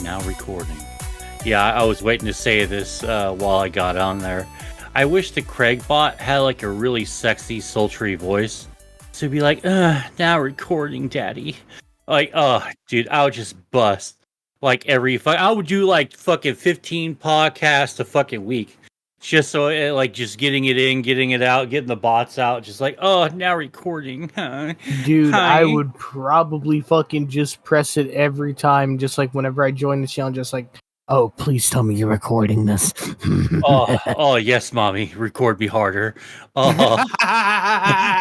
now recording. Yeah, I was waiting to say this while I got on there. I wish the Craig bot had like a really sexy, sultry voice. To be like, now recording, daddy. Like, dude, I would just bust. Like I would do like fucking 15 podcasts a fucking week. Just so like just getting it in, getting it out, getting the bots out, just like, now recording. Dude, Hi. I would probably fucking just press it every time, just like whenever I join the channel, just like, oh, please tell me you're recording this. Oh, yes, mommy, record me harder. Would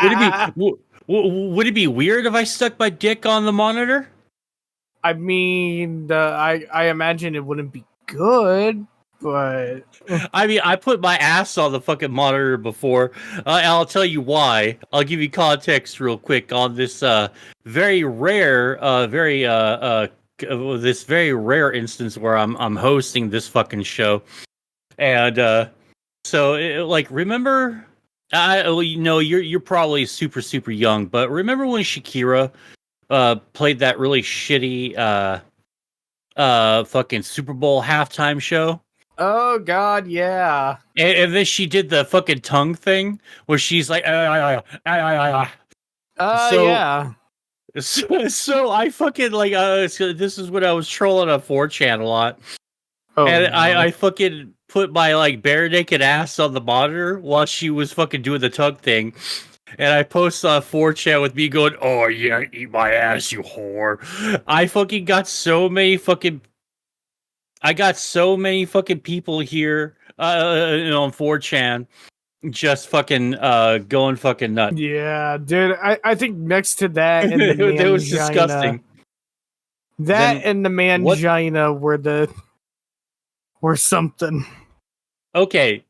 it be would it be weird if I stuck my dick on the monitor? I mean, I imagine it wouldn't be good, but I mean, I put my ass on the fucking monitor before. I'll tell you why. I'll give you context real quick on this very rare, this very rare instance where I'm hosting this fucking show, and like remember, you're probably super young, but remember when Shakira played that really shitty fucking Super Bowl halftime show? oh god, yeah. And then she did the fucking tongue thing where she's like, so, Yeah. so I fucking like, so this is when I was trolling on 4chan a lot. Oh, And no. I fucking put my like bare naked ass on the monitor while she was fucking doing the tongue thing. And I post on 4chan with me going, oh yeah, eat my ass, you whore. I fucking got so many fucking people here on 4chan just fucking going fucking nuts. Yeah, dude. I think next to that and the It was mangina, disgusting. that Then and the mangina were something. Okay,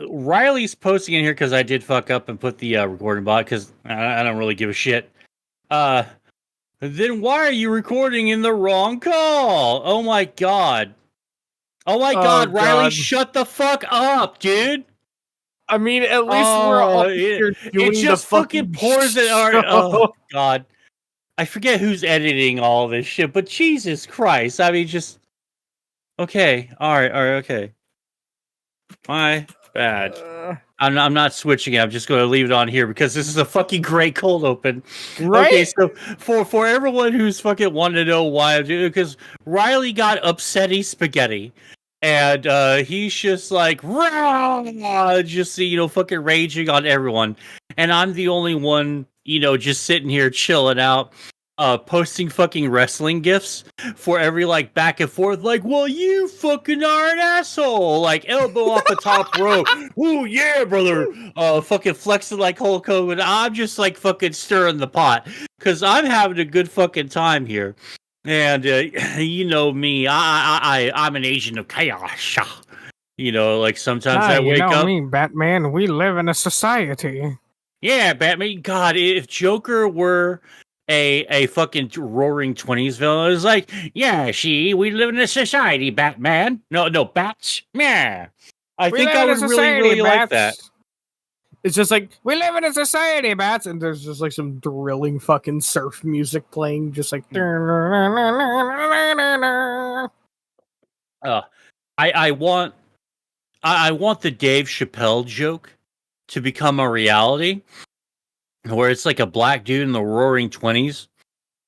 Riley's posting in here because I did fuck up and put the recording bot because I don't really give a shit. Then why are you recording in the wrong call? Oh my god. Oh my god, Riley, God. shut the fuck up, dude. I mean, at least we're all here doing it just the fucking pours it. show. Oh god, I forget who's editing all this shit, but Jesus Christ, I mean, just okay, all right, okay. My bad. I'm not switching it. I'm just going to leave it on here because this is a fucking great cold open. Right? Okay, so for everyone who's fucking wanting to know why I'm doing it, because Riley got upsetty spaghetti. And he's just like, rah! Just, fucking raging on everyone. And I'm the only one, just sitting here chilling out, posting fucking wrestling gifs for every, like, back and forth, like, well, you fucking are an asshole. Like, elbow off the top rope. Ooh, yeah, brother. Fucking flexing like Hulk Hogan. I'm just, like, fucking stirring the pot. Because I'm having a good fucking time here. And you know me, I'm an agent of chaos. Like sometimes I wake up. me, Batman. We live in a society. Yeah, Batman. God, if Joker were a fucking roaring 20s villain, it's like, yeah, we live in a society, Batman. No, bats. Yeah, I think I would really like that. It's just like, we live in a society, bats, and there's just like some drilling fucking surf music playing, just like. I want the Dave Chappelle joke to become a reality, where it's like a black dude in the roaring 20s,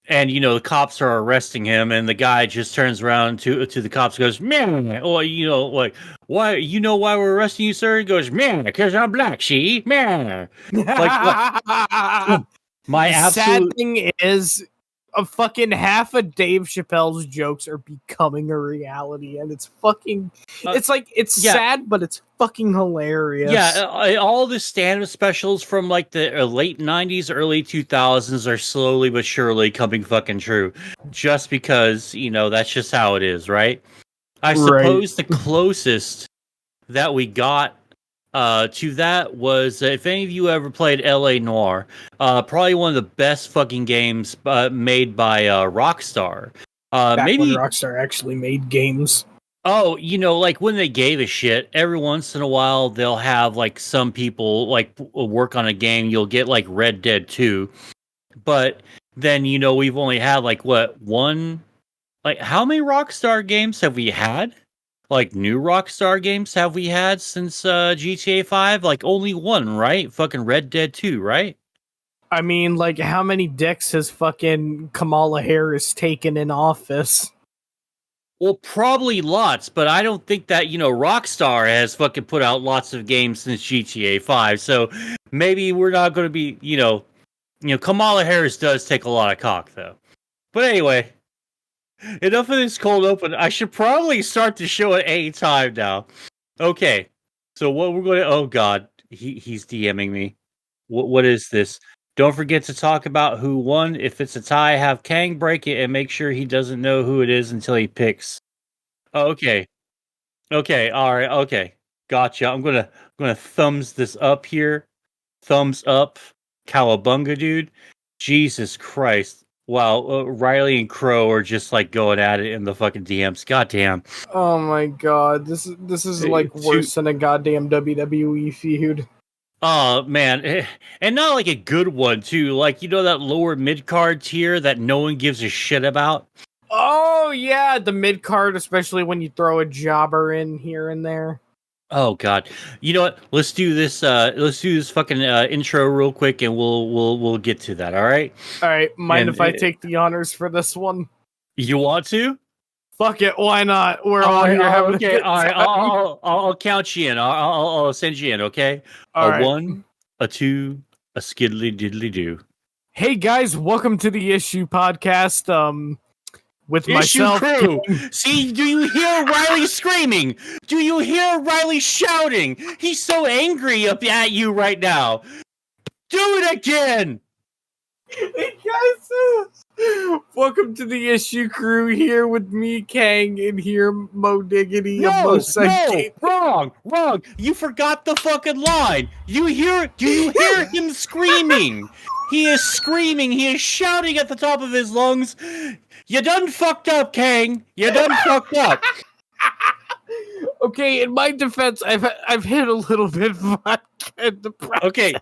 and the cops are arresting him, and the guy just turns around to the cops and goes, man, or like, why, why we're arresting you, sir? He goes, man, because I'm black, man. Like my absolute sad thing is, a fucking half of Dave Chappelle's jokes are becoming a reality, and it's fucking, it's like, it's sad, but it's fucking hilarious. Yeah, all the stand-up specials from like the late 90s, early 2000s are slowly but surely coming fucking true. Just because, that's just how it is, right? I suppose the closest that we got to that was, if any of you ever played L.A. Noire, probably one of the best fucking games made by Rockstar. Back when Rockstar actually made games. Oh, like when they gave a shit, every once in a while they'll have like some people like work on a game. You'll get like Red Dead 2, but then we've only had like one like how many Rockstar games have we had? Like new Rockstar games have we had since GTA 5? Like only one, right? Fucking Red Dead 2, right? I mean, like, how many dicks has fucking Kamala Harris taken in office? Well, probably lots, but I don't think that, Rockstar has fucking put out lots of games since GTA 5. So maybe we're not going to be, Kamala Harris does take a lot of cock though. But anyway, enough of this cold open. I should probably start the show at any time now. Okay. So what we're going to oh god, he's DMing me. What is this? Don't forget to talk about who won. If it's a tie, have Kang break it and make sure he doesn't know who it is until he picks. Okay. Okay. All right. Okay. Gotcha. I'm gonna thumbs this up here. Thumbs up. Cowabunga, dude. Jesus Christ. Wow. Riely and Crow are just like going at it in the fucking DMs. Goddamn. Oh my god, this is like worse than a goddamn WWE feud. Oh man, and not like a good one too. Like that lower mid card tier that no one gives a shit about. Oh yeah, the mid card, especially when you throw a jobber in here and there. Oh god, you know what? Let's do this. Let's do this fucking intro real quick, and we'll get to that. All right. All right, mind And, if I take the honors for this one? You want to? Fuck it, why not? We're all here having a good all right. time. I'll count you in. I'll send you in. Okay. All right. 1, a 2, a skiddly diddly do. Hey guys, welcome to the Issue Podcast. With Issue myself, crew. See, do you hear Riely screaming? Do you hear Riely shouting? He's so angry up at you right now. Do it again. Hey guys, welcome to the Issue Crew. Here with me, Kang, and here Mo Diggity. No, wrong. You forgot the fucking line. Do you hear him screaming? He is screaming. He is shouting at the top of his lungs. You done fucked up, Kang. You done fucked up. Okay, in my defense, I've hit a little bit of vodka in the process. Okay.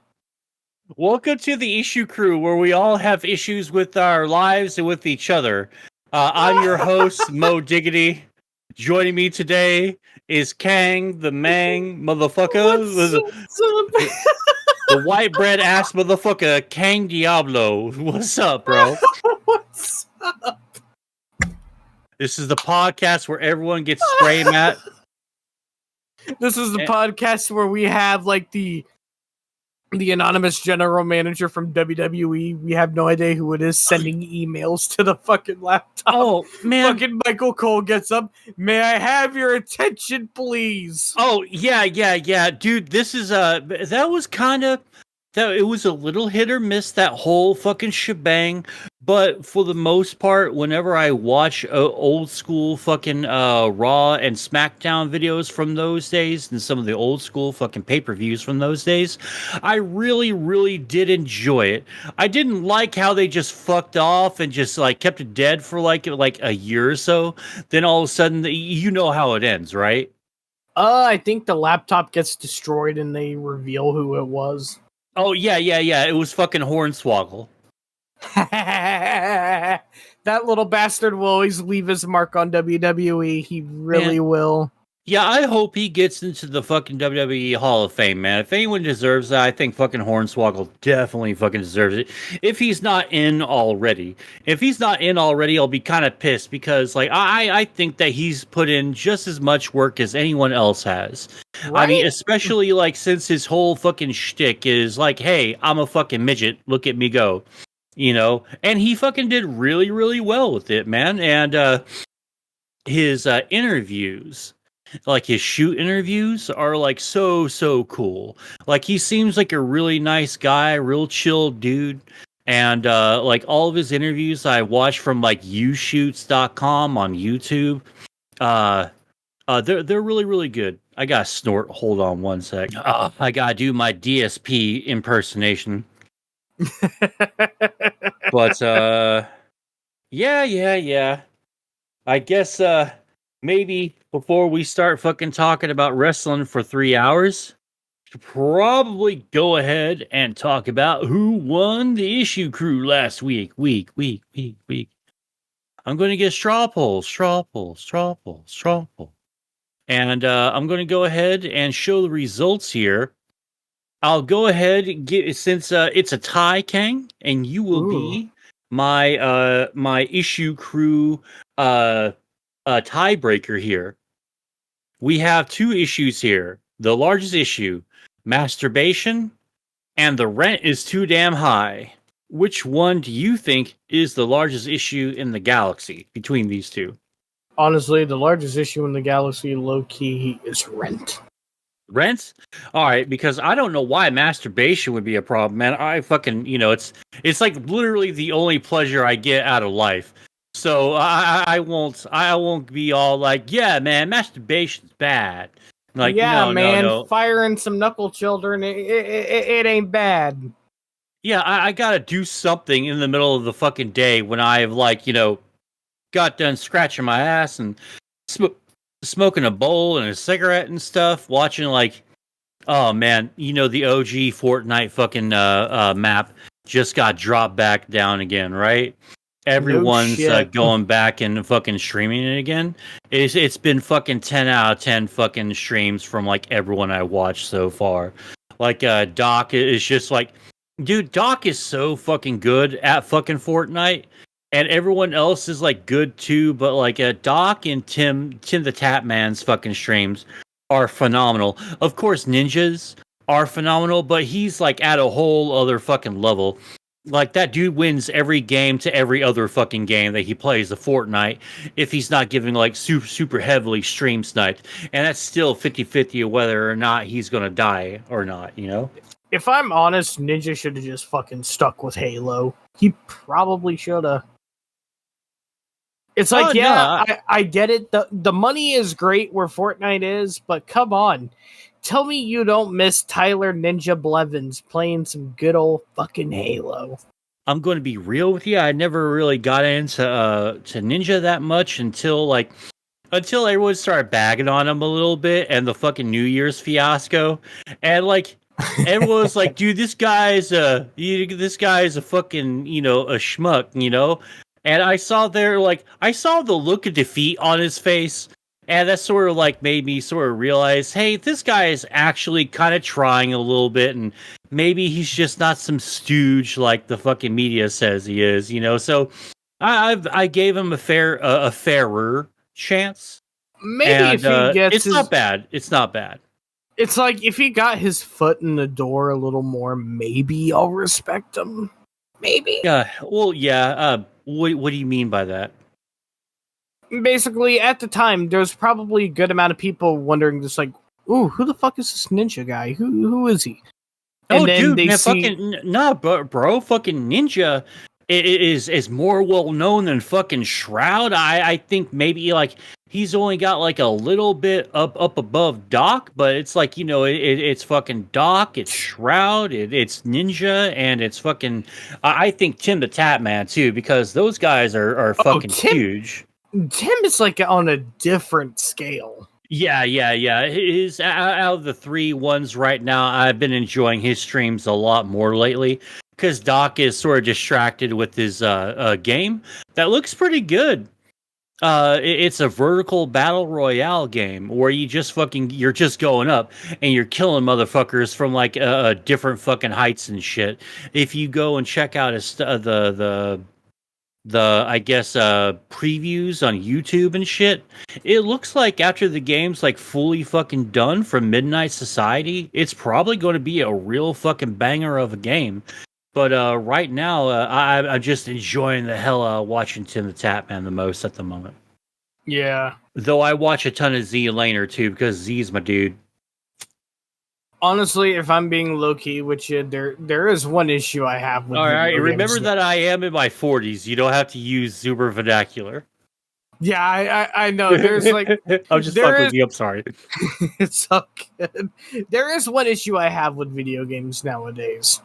Welcome to the Issue Crew, where we all have issues with our lives and with each other. I'm your host, Mo Diggity. Joining me today is Kang, the Mang motherfucker. The white bread ass motherfucker, Kang Diablo. What's up, bro? What's up? This is the podcast where everyone gets spray mat. This is the podcast where we have like the anonymous general manager from WWE. We have no idea who it is sending emails to the fucking laptop. Oh man, fucking Michael Cole gets up. May I have your attention, please? Oh yeah, dude. This is that was kind of that. It was a little hit or miss, that whole fucking shebang. But for the most part, whenever I watch old school fucking Raw and SmackDown videos from those days, and some of the old school fucking pay-per-views from those days, I really, really did enjoy it. I didn't like how they just fucked off and just like kept it dead for like a year or so. Then all of a sudden, you know how it ends, right? I think the laptop gets destroyed and they reveal who it was. Oh yeah. It was fucking Hornswoggle. That little bastard will always leave his mark on WWE. He really will. Yeah, I hope he gets into the fucking WWE Hall of Fame, man. If anyone deserves that, I think fucking Hornswoggle definitely fucking deserves it. If he's not in already. I'll be kind of pissed because, like, I think that he's put in just as much work as anyone else has. Right? I mean, especially, like, since his whole fucking shtick is like, hey, I'm a fucking midget. Look at me go. You know? And he fucking did really, really well with it, man. And his interviews... like his shoot interviews are like so cool. Like he seems like a really nice guy, real chill dude. And like all of his interviews I watch from like ushoots.com on YouTube. They're really, really good. I gotta snort. Hold on one sec. I gotta do my DSP impersonation. But yeah. I guess maybe before we start fucking talking about wrestling for 3 hours, we should probably go ahead and talk about who won the Issue Crew last week. I'm going to get straw poll, straw poll, straw poll, straw poll. And I'm going to go ahead and show the results here. I'll go ahead and get, since it's a tie, Kang, and you will be my issue crew tiebreaker here. We have two issues here. The largest issue, masturbation, and the rent is too damn high. Which one do you think is the largest issue in the galaxy between these two? Honestly, the largest issue in the galaxy, low key, is rent. Rent? All right, because I don't know why masturbation would be a problem, man. I fucking, it's like literally the only pleasure I get out of life. So I won't be all like, yeah, man, masturbation's bad. Like, yeah, no, man, no, no. firing some knuckle children, it ain't bad. Yeah, I gotta do something in the middle of the fucking day when I've got done scratching my ass and smoking a bowl and a cigarette and stuff, watching oh man, the OG Fortnite fucking map just got dropped back down again, right? Everyone's going back and fucking streaming it again. It's been fucking 10 out of 10 fucking streams from like everyone I watched so far. Like Doc is just like, dude, Doc is so fucking good at fucking Fortnite. And everyone else is like good too, but like Doc and Tim the Tap Man's fucking streams are phenomenal. Of course, Ninjas are phenomenal, but he's like at a whole other fucking level. Like that dude wins every game to every other fucking game that he plays the Fortnite if he's not giving like super heavily stream sniped. And that's still 50-50 of whether or not he's gonna die or not, If I'm honest, Ninja should have just fucking stuck with Halo. He probably should have. It's like, I get it. The money is great where Fortnite is, but come on. Tell me you don't miss Tyler Ninja Blevins playing some good old fucking Halo. I'm going to be real with you. I never really got into to Ninja that much until everyone started bagging on him a little bit and the fucking New Year's fiasco. And like everyone was like, dude, this guy's a fucking, a schmuck, And I saw the look of defeat on his face, and that sort of like made me sort of realize, hey, this guy is actually kind of trying a little bit, and maybe he's just not some stooge like the fucking media says he is, So I gave him a fairer chance. Maybe and, if he gets, it's not bad. It's not bad. It's like if he got his foot in the door a little more, maybe I'll respect him. Maybe. Yeah. Well, yeah. What do you mean by that? Basically, at the time, there was probably a good amount of people wondering, just like, "Ooh, who the fuck is this ninja guy? Who is he?" And then dude, man, fucking Ninja is more well known than fucking Shroud. I think maybe like he's only got like a little bit up above Doc, but it's like it's fucking Doc, it's Shroud, it's Ninja, and it's fucking. I think Tim the Tap Man too, because those guys are fucking huge. Tim is like on a different scale. Yeah. His out of the three ones right now, I've been enjoying his streams a lot more lately because Doc is sort of distracted with his game that looks pretty good. It's a vertical battle royale game where you're just going up and you're killing motherfuckers from like different fucking heights and shit. If you go and check out his the I guess previews on YouTube and shit, it looks like after the game's like fully fucking done from Midnight Society, it's probably going to be a real fucking banger of a game. But right now, I'm just enjoying the hell out of watching Tim the Tap Man the most at the moment. Yeah. Though I watch a ton of Z Laner too, because Z's my dude. Honestly, if I'm being low-key with you, there is one issue I have with all right, remember that I am in my 40s. You don't have to use super vernacular. Yeah, I know. There's like... I'm just fucking with you. I'm sorry. It's so good. There is one issue I have with video games nowadays.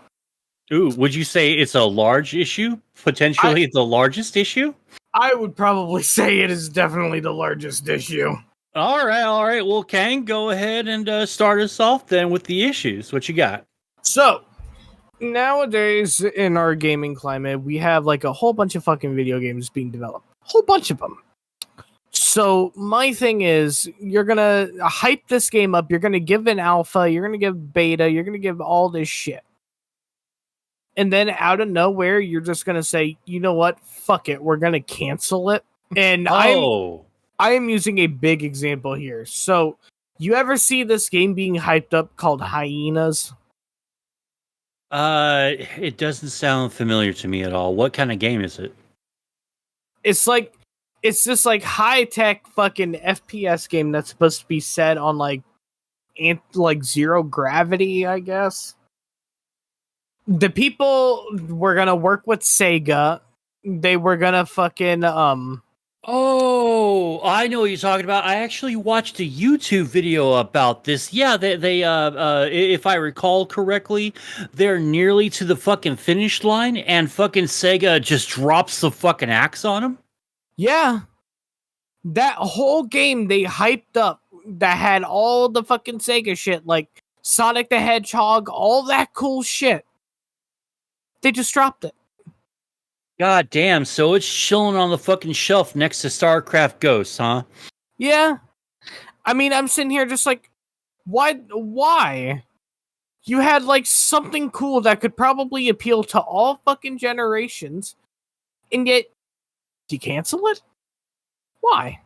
Ooh, would you say it's a large issue? Potentially the largest issue? I would probably say it is definitely the largest issue. All right. Well, Kang, go ahead and start us off then with the issues. What you got? So, nowadays in our gaming climate, we have like a whole bunch of fucking video games being developed. Whole bunch of them. So my thing is, you're gonna hype this game up. You're gonna give an alpha. You're gonna give beta. You're gonna give all this shit. And then out of nowhere, you're just gonna say, you know what? Fuck it. We're gonna cancel it. And I am using a big example here. So you ever see this game being hyped up called Hyenas? It doesn't sound familiar to me at all. What kind of game is it? It's just like high tech fucking FPS game that's supposed to be set on like zero gravity, I guess. The people were gonna work with Sega. They were gonna fucking Oh, I know what you're talking about. I actually watched a YouTube video about this. Yeah, they if I recall correctly, they're nearly to the fucking finish line, and fucking Sega just drops the fucking axe on them. Yeah. That whole game they hyped up that had all the fucking Sega shit, like Sonic the Hedgehog, all that cool shit. They just dropped it. God damn, so it's chilling on the fucking shelf next to StarCraft Ghosts, huh? Yeah. I mean, I'm sitting here just like, why? You had like something cool that could probably appeal to all fucking generations, and yet you cancel it? Why?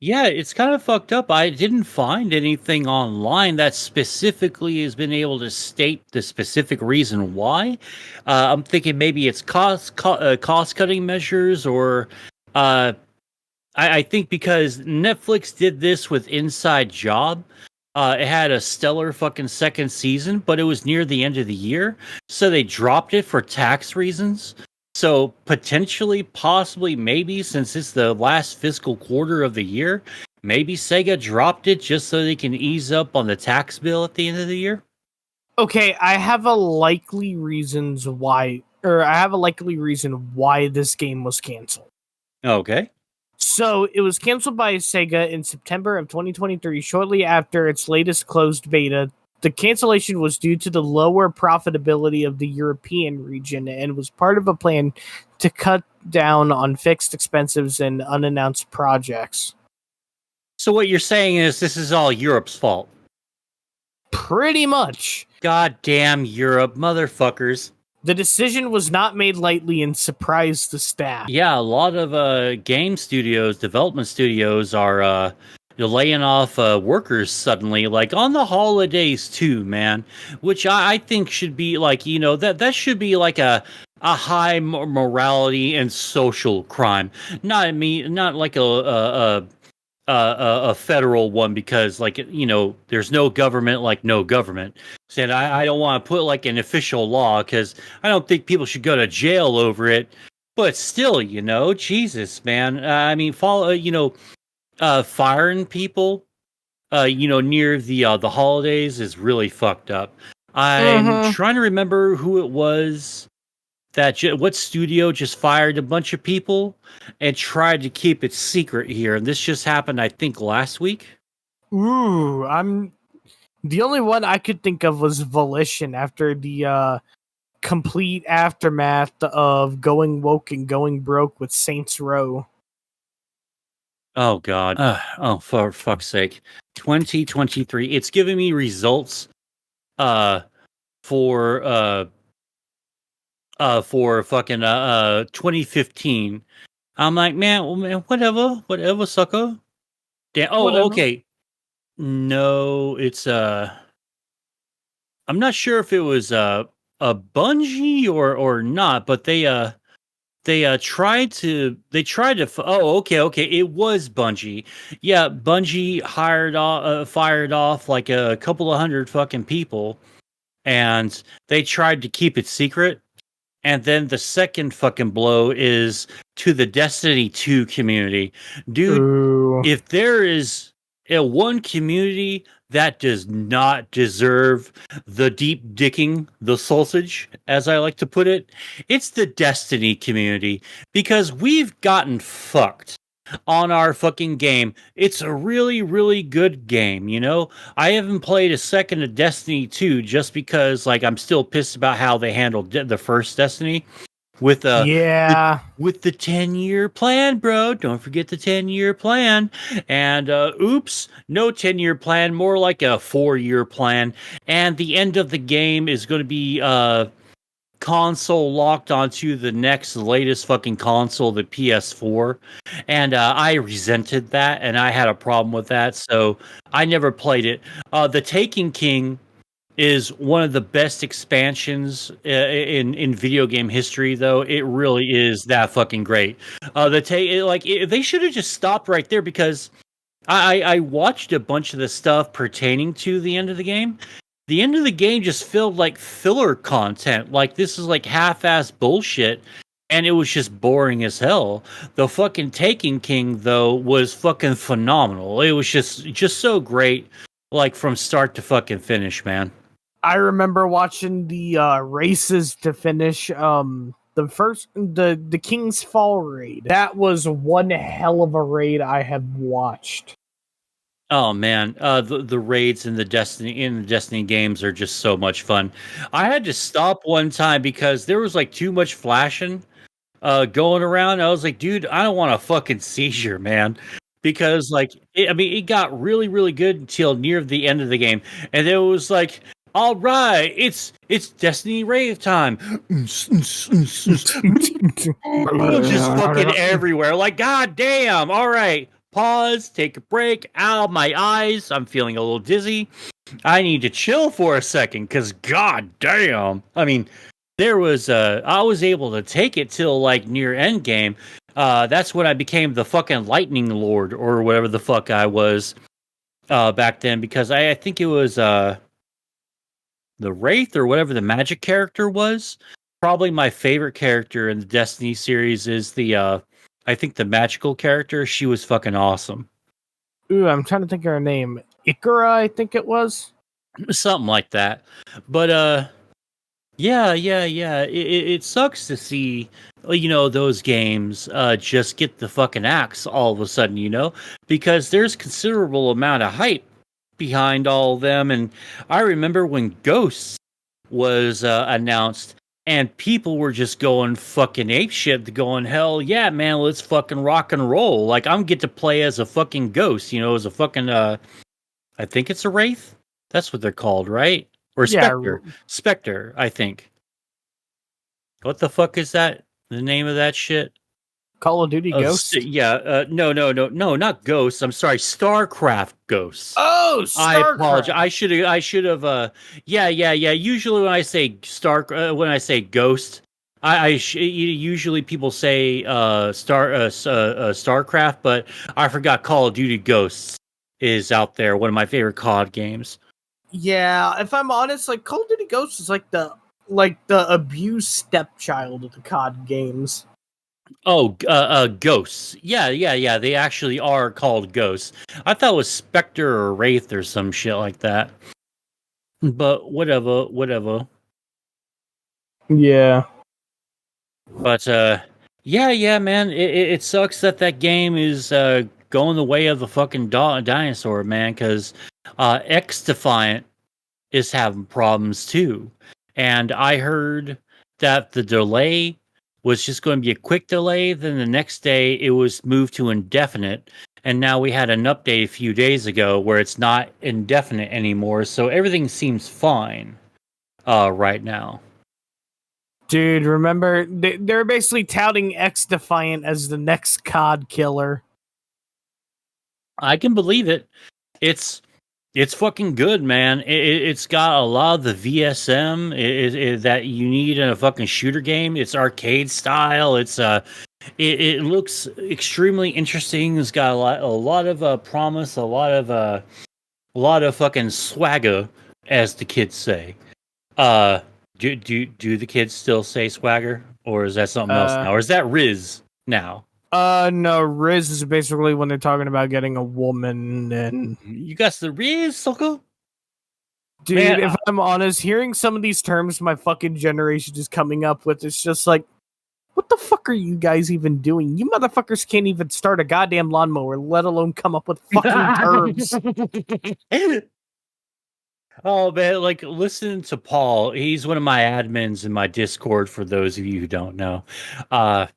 Yeah, it's kind of fucked up. I didn't find anything online that specifically has been able to state the specific reason why. I'm thinking maybe it's cost cutting measures, or I think because Netflix did this with Inside Job. It had a stellar fucking second season, but it was near the end of the year, so they dropped it for tax reasons. So potentially, possibly, maybe, since it's the last fiscal quarter of the year, maybe Sega dropped it just so they can ease up on the tax bill at the end of the year. Okay, I have a likely reason why this game was canceled. Okay. So it was canceled by Sega in September of 2023, shortly after its latest closed beta. The cancellation was due to the lower profitability of the European region and was part of a plan to cut down on fixed expenses and unannounced projects. So what you're saying is this is all Europe's fault? Pretty much. Goddamn Europe, motherfuckers. The decision was not made lightly and surprised the staff. Yeah, a lot of game studios, development studios are laying off workers suddenly, like on the holidays too, man. Which I think should be like, that should be like a high morality and social crime. Not like a federal one, because like there's no government like no government. Said I don't want to put like an official law because I don't think people should go to jail over it. But still, Jesus, man. I mean, firing people, near the holidays is really fucked up. I'm trying to remember who it was what studio just fired a bunch of people and tried to keep it secret here. And this just happened, I think, last week. Ooh, the only one I could think of was Volition after the complete aftermath of going woke and going broke with Saints Row. Oh God! For fuck's sake! 2023. It's giving me results. For fucking 2015. I'm like, man, whatever, sucker. Damn. Oh, Whatever. Okay. No, it's I'm not sure if it was a Bungie or not, but they tried to okay, it was Bungie. Yeah, Bungie fired off like a couple of hundred fucking people, and they tried to keep it secret. And then the second fucking blow is to the Destiny 2 community. Dude, Ooh. if there is one community that does not deserve the deep dicking, the sausage, as I like to put it, it's the Destiny community. Because we've gotten fucked on our fucking game. It's a really, really good game, I haven't played a second of Destiny 2 just because, like, I'm still pissed about how they handled the first Destiny. with Yeah. with the 10-year plan, bro. Don't forget the 10-year plan. And oops, no 10-year plan, more like a 4-year plan. And the end of the game is going to be console locked onto the next latest fucking console, the PS4. And I resented that, and I had a problem with that, so I never played it. The Taken King is one of the best expansions in video game history, though. It really is that fucking great. They should have just stopped right there, because I watched a bunch of the stuff pertaining to the end of the game. The end of the game just felt like filler content. Like, this is like half-ass bullshit, and it was just boring as hell. The fucking Taken King, though, was fucking phenomenal. It was just so great, like from start to fucking finish, man. I remember watching the races to finish the King's Fall raid. That was one hell of a raid I have watched. Oh man, the raids in the Destiny games are just so much fun. I had to stop one time because there was like too much flashing going around. I was like, dude, I don't want a fucking seizure, man. Because like it got really, really good until near the end of the game. And then it was like, all right, it's Destiny rave time. Just fucking everywhere. Like, god damn, all right. Pause, take a break. Ow, my eyes. I'm feeling a little dizzy. I need to chill for a second, because god damn. I mean, I was able to take it till like near end game. That's when I became the fucking Lightning Lord, or whatever the fuck I was back then, because I think it was the Wraith, or whatever the magic character was. Probably my favorite character in the Destiny series is I think the magical character. She was fucking awesome. Ooh, I'm trying to think of her name. Ikora, I think it was. Something like that. But yeah. It sucks to see, those games just get the fucking axe all of a sudden, because there's considerable amount of hype behind all of them. And I remember when Ghosts was announced, and people were just going fucking apeshit, going, hell yeah, man, let's fucking rock and roll. Like, I'm get to play as a fucking ghost, as a fucking, I think it's a Wraith? That's what they're called, right? Or Spectre. Yeah. Spectre, I think. What the fuck is that? The name of that shit? Call of Duty Ghosts? No, not Ghosts. I'm sorry, StarCraft Ghosts. Oh, StarCraft. I apologize. I should have. Yeah. Usually when I say when I say Ghost, usually people say StarCraft, but I forgot Call of Duty Ghosts is out there. One of my favorite COD games. Yeah, if I'm honest, like Call of Duty Ghosts is like the abused stepchild of the COD games. Oh, ghosts. Yeah. They actually are called ghosts. I thought it was Spectre or Wraith or some shit like that. But whatever. Yeah. But yeah, man. It sucks that game is going the way of the fucking dinosaur, man. Because X Defiant is having problems too, and I heard that the delay was just going to be a quick delay. Then the next day it was moved to indefinite. And now we had an update a few days ago where it's not indefinite anymore. So everything seems fine right now. Dude, remember, they're basically touting X Defiant as the next COD killer. I can believe it. It's fucking good, man. It's got a lot of the VSM that you need in a fucking shooter game. It's arcade style. It looks extremely interesting. It's got a lot of promise, a lot of fucking swagger, as the kids say. Do the kids still say swagger, or is that something else now, or is that Riz now? No, Riz is basically when they're talking about getting a woman. And you got the Riz, sucker? Dude, man, if I'm honest, hearing some of these terms my fucking generation is coming up with, it's just like, what the fuck are you guys even doing? You motherfuckers can't even start a goddamn lawnmower, let alone come up with fucking terms. Oh man, like listen to Paul. He's one of my admins in my Discord. For those of you who don't know, uh,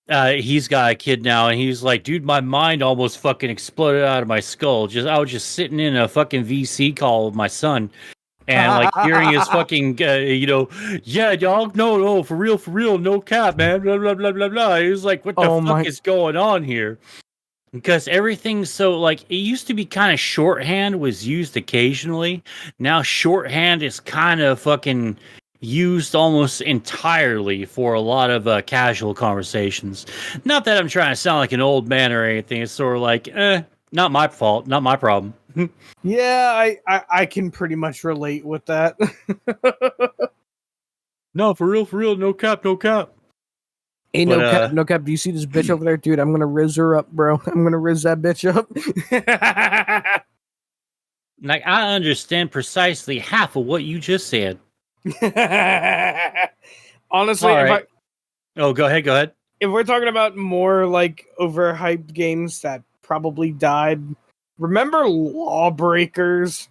he's got a kid now, and he's like, dude, my mind almost fucking exploded out of my skull. I was just sitting in a fucking VC call with my son, and like hearing his fucking, yeah, dog, no, for real, no cap, man, blah blah blah blah blah. He was like, what the Oh fuck my- is going on here? Because everything's so like it used to be kind of shorthand was used occasionally. Now shorthand is kind of fucking used almost entirely for a lot of casual conversations. Not that I'm trying to sound like an old man or anything. It's sort of like, not my fault, not my problem. Yeah, I can pretty much relate with that. No, for real, no cap, no cap. Ain't But, no cap, no cap. Do you see this bitch over there, dude? I'm gonna riz her up, bro. I'm gonna riz that bitch up. Like I understand precisely half of what you just said. Honestly, All right. Oh, go ahead. If we're talking about more like overhyped games that probably died, remember Lawbreakers?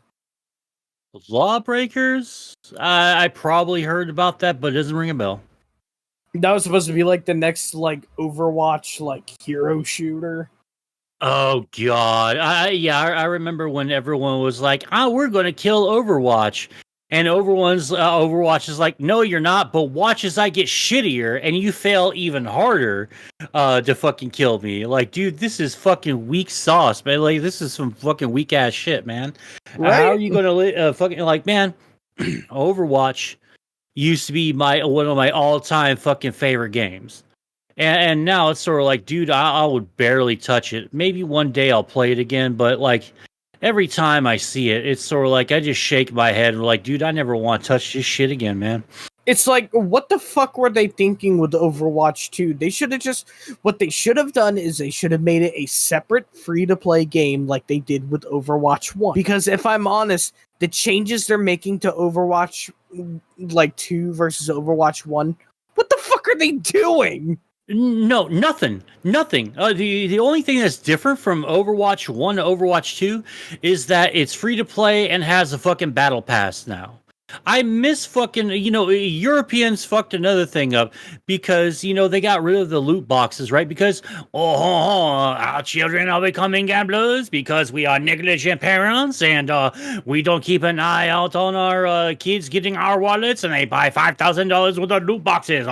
Lawbreakers? I probably heard about that, but it doesn't ring a bell. That was supposed to be like the next like Overwatch like hero shooter. Oh God! I remember when everyone was like, "Oh, we're going to kill Overwatch," and Overwatch is like, "No, you're not." But watch as I get shittier, and you fail even harder to fucking kill me. Like, dude, this is fucking weak sauce, man. Like, this is some fucking weak ass shit, man. Right? How are you going to fucking like, man? Overwatch used to be one of my all time fucking favorite games. And now it's sort of like, dude, I would barely touch it. Maybe one day I'll play it again, but like every time I see it, it's sort of like I just shake my head and like, dude, I never want to touch this shit again, man. It's like, what the fuck were they thinking with Overwatch 2? What they should have done is they should have made it a separate free-to-play game like they did with Overwatch 1. Because if I'm honest, the changes they're making to Overwatch like 2 versus Overwatch 1, what the fuck are they doing? No, nothing. The only thing that's different from Overwatch 1 to Overwatch 2 is that it's free to play and has a fucking battle pass now. I miss fucking, Europeans fucked another thing up because, they got rid of the loot boxes, right? Because, our children are becoming gamblers because we are negligent parents and we don't keep an eye out on our kids getting our wallets and they buy $5,000 worth of loot boxes.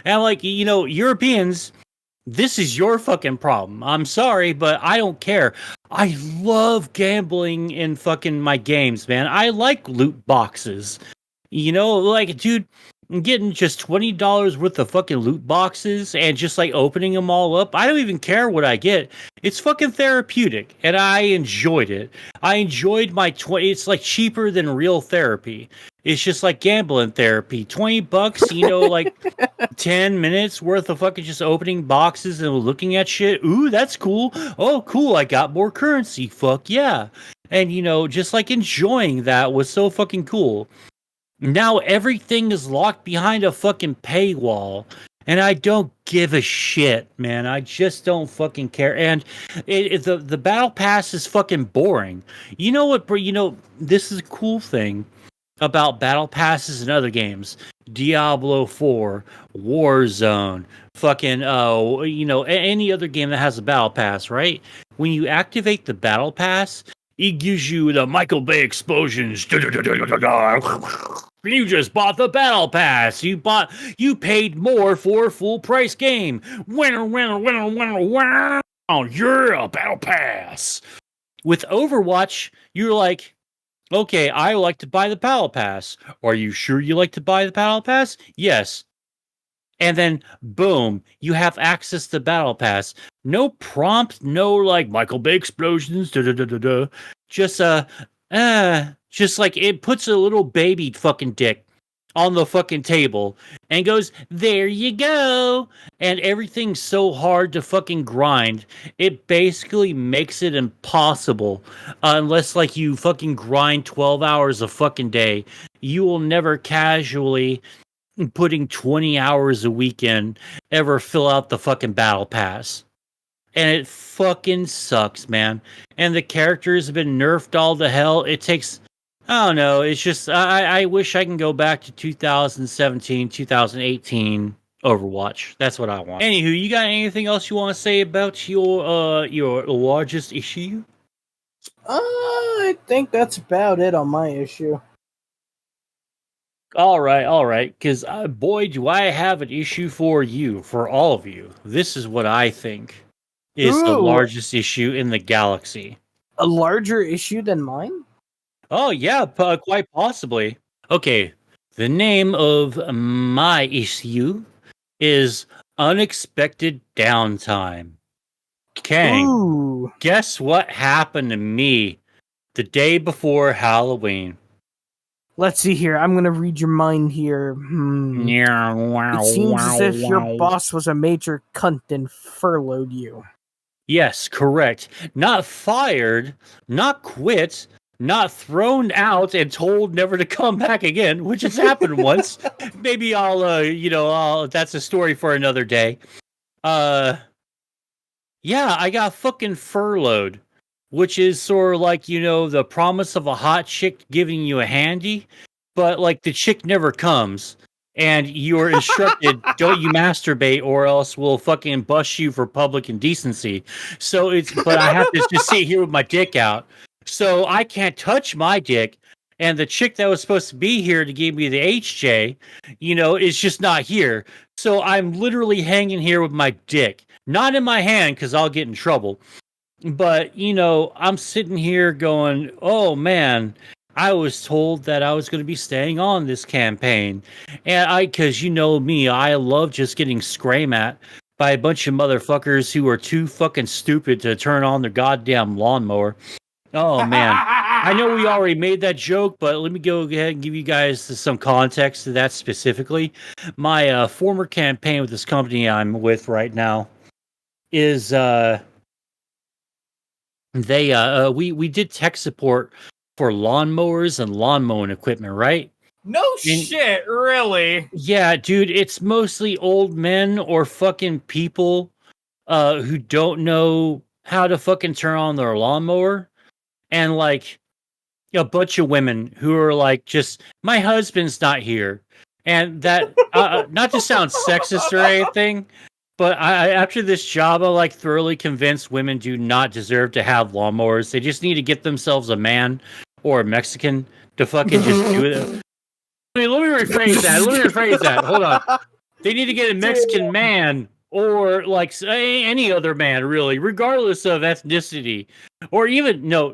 And like, Europeans, this is your fucking problem. I'm sorry, but I don't care. I love gambling in fucking my games, man. I like loot boxes. Like, dude, getting just $20 worth of fucking loot boxes and just like opening them all up. I don't even care what I get. It's fucking therapeutic and I enjoyed it. I enjoyed my it's like cheaper than real therapy. It's just like gambling therapy. $20, like 10 minutes worth of fucking just opening boxes and looking at shit. Ooh, that's cool. Oh, cool. I got more currency. Fuck yeah. And, just like enjoying that was so fucking cool. Now everything is locked behind a fucking paywall. And I don't give a shit, man. I just don't fucking care. And the battle pass is fucking boring. You know what, bro? This is a cool thing about battle passes and other games. Diablo 4, Warzone, fucking any other game that has a battle pass, right? When you activate the battle pass, it gives you the Michael Bay explosions. You just bought the battle pass. You paid more for a full price game. Winner. Yeah, battle pass. With Overwatch, you're like, okay, I like to buy the battle pass. Are you sure you like to buy the battle pass? Yes. And then, boom, you have access to battle pass. No prompt, no like Michael Bay explosions, Just just like it puts a little baby fucking dick on the fucking table and goes, there you go. And everything's so hard to fucking grind. It basically makes it impossible. Unless like you fucking grind 12 hours a fucking day. You will never casually putting 20 hours a weekend ever fill out the fucking battle pass. and it fucking sucks, man. And the characters have been nerfed all to hell. It takes, I don't know. It's just I wish I can go back to 2017, 2018 Overwatch. That's what I want. Anywho, you got anything else you want to say about your largest issue? I think that's about it on my issue. All right. Because boy, do I have an issue for you, for all of you. This is what I think is the Ooh. largest issue in the galaxy. A larger issue than mine? Oh yeah, quite possibly. Okay, the name of my issue is Unexpected Downtime. Kang, Ooh. guess what happened to me the day before Halloween? Let's see here. I'm gonna read your mind here. It seems as if your boss was a major cunt and furloughed you. Yes, correct. Not fired, not quit, not thrown out and told never to come back again, which has happened once. Maybe I'll that's a story for another day. Yeah, I got fucking furloughed, which is sort of like, the promise of a hot chick giving you a handy, but like the chick never comes. And you're instructed, don't you masturbate or else we'll fucking bust you for public indecency. But I have to just sit here with my dick out. So I can't touch my dick. And the chick that was supposed to be here to give me the HJ, is just not here. So I'm literally hanging here with my dick. Not in my hand because I'll get in trouble. But, I'm sitting here going, oh man, I was told that I was going to be staying on this campaign. And because you know me, I love just getting screamed at by a bunch of motherfuckers who are too fucking stupid to turn on their goddamn lawnmower. Oh, man. I know we already made that joke, but let me go ahead and give you guys some context to that specifically. My former campaign with this company I'm with right now is we did tech support for lawnmowers and lawn mowing equipment, right? No shit, really? Yeah, dude, it's mostly old men or fucking people who don't know how to fucking turn on their lawnmower, and like a bunch of women who are like, just my husband's not here, and that not to sound sexist or anything, but I after this job, I like thoroughly convinced women do not deserve to have lawnmowers. They just need to get themselves a man or a Mexican to fucking just do it. Let me rephrase that. Hold on. They need to get a Mexican man or like any other man, really, regardless of ethnicity or even no,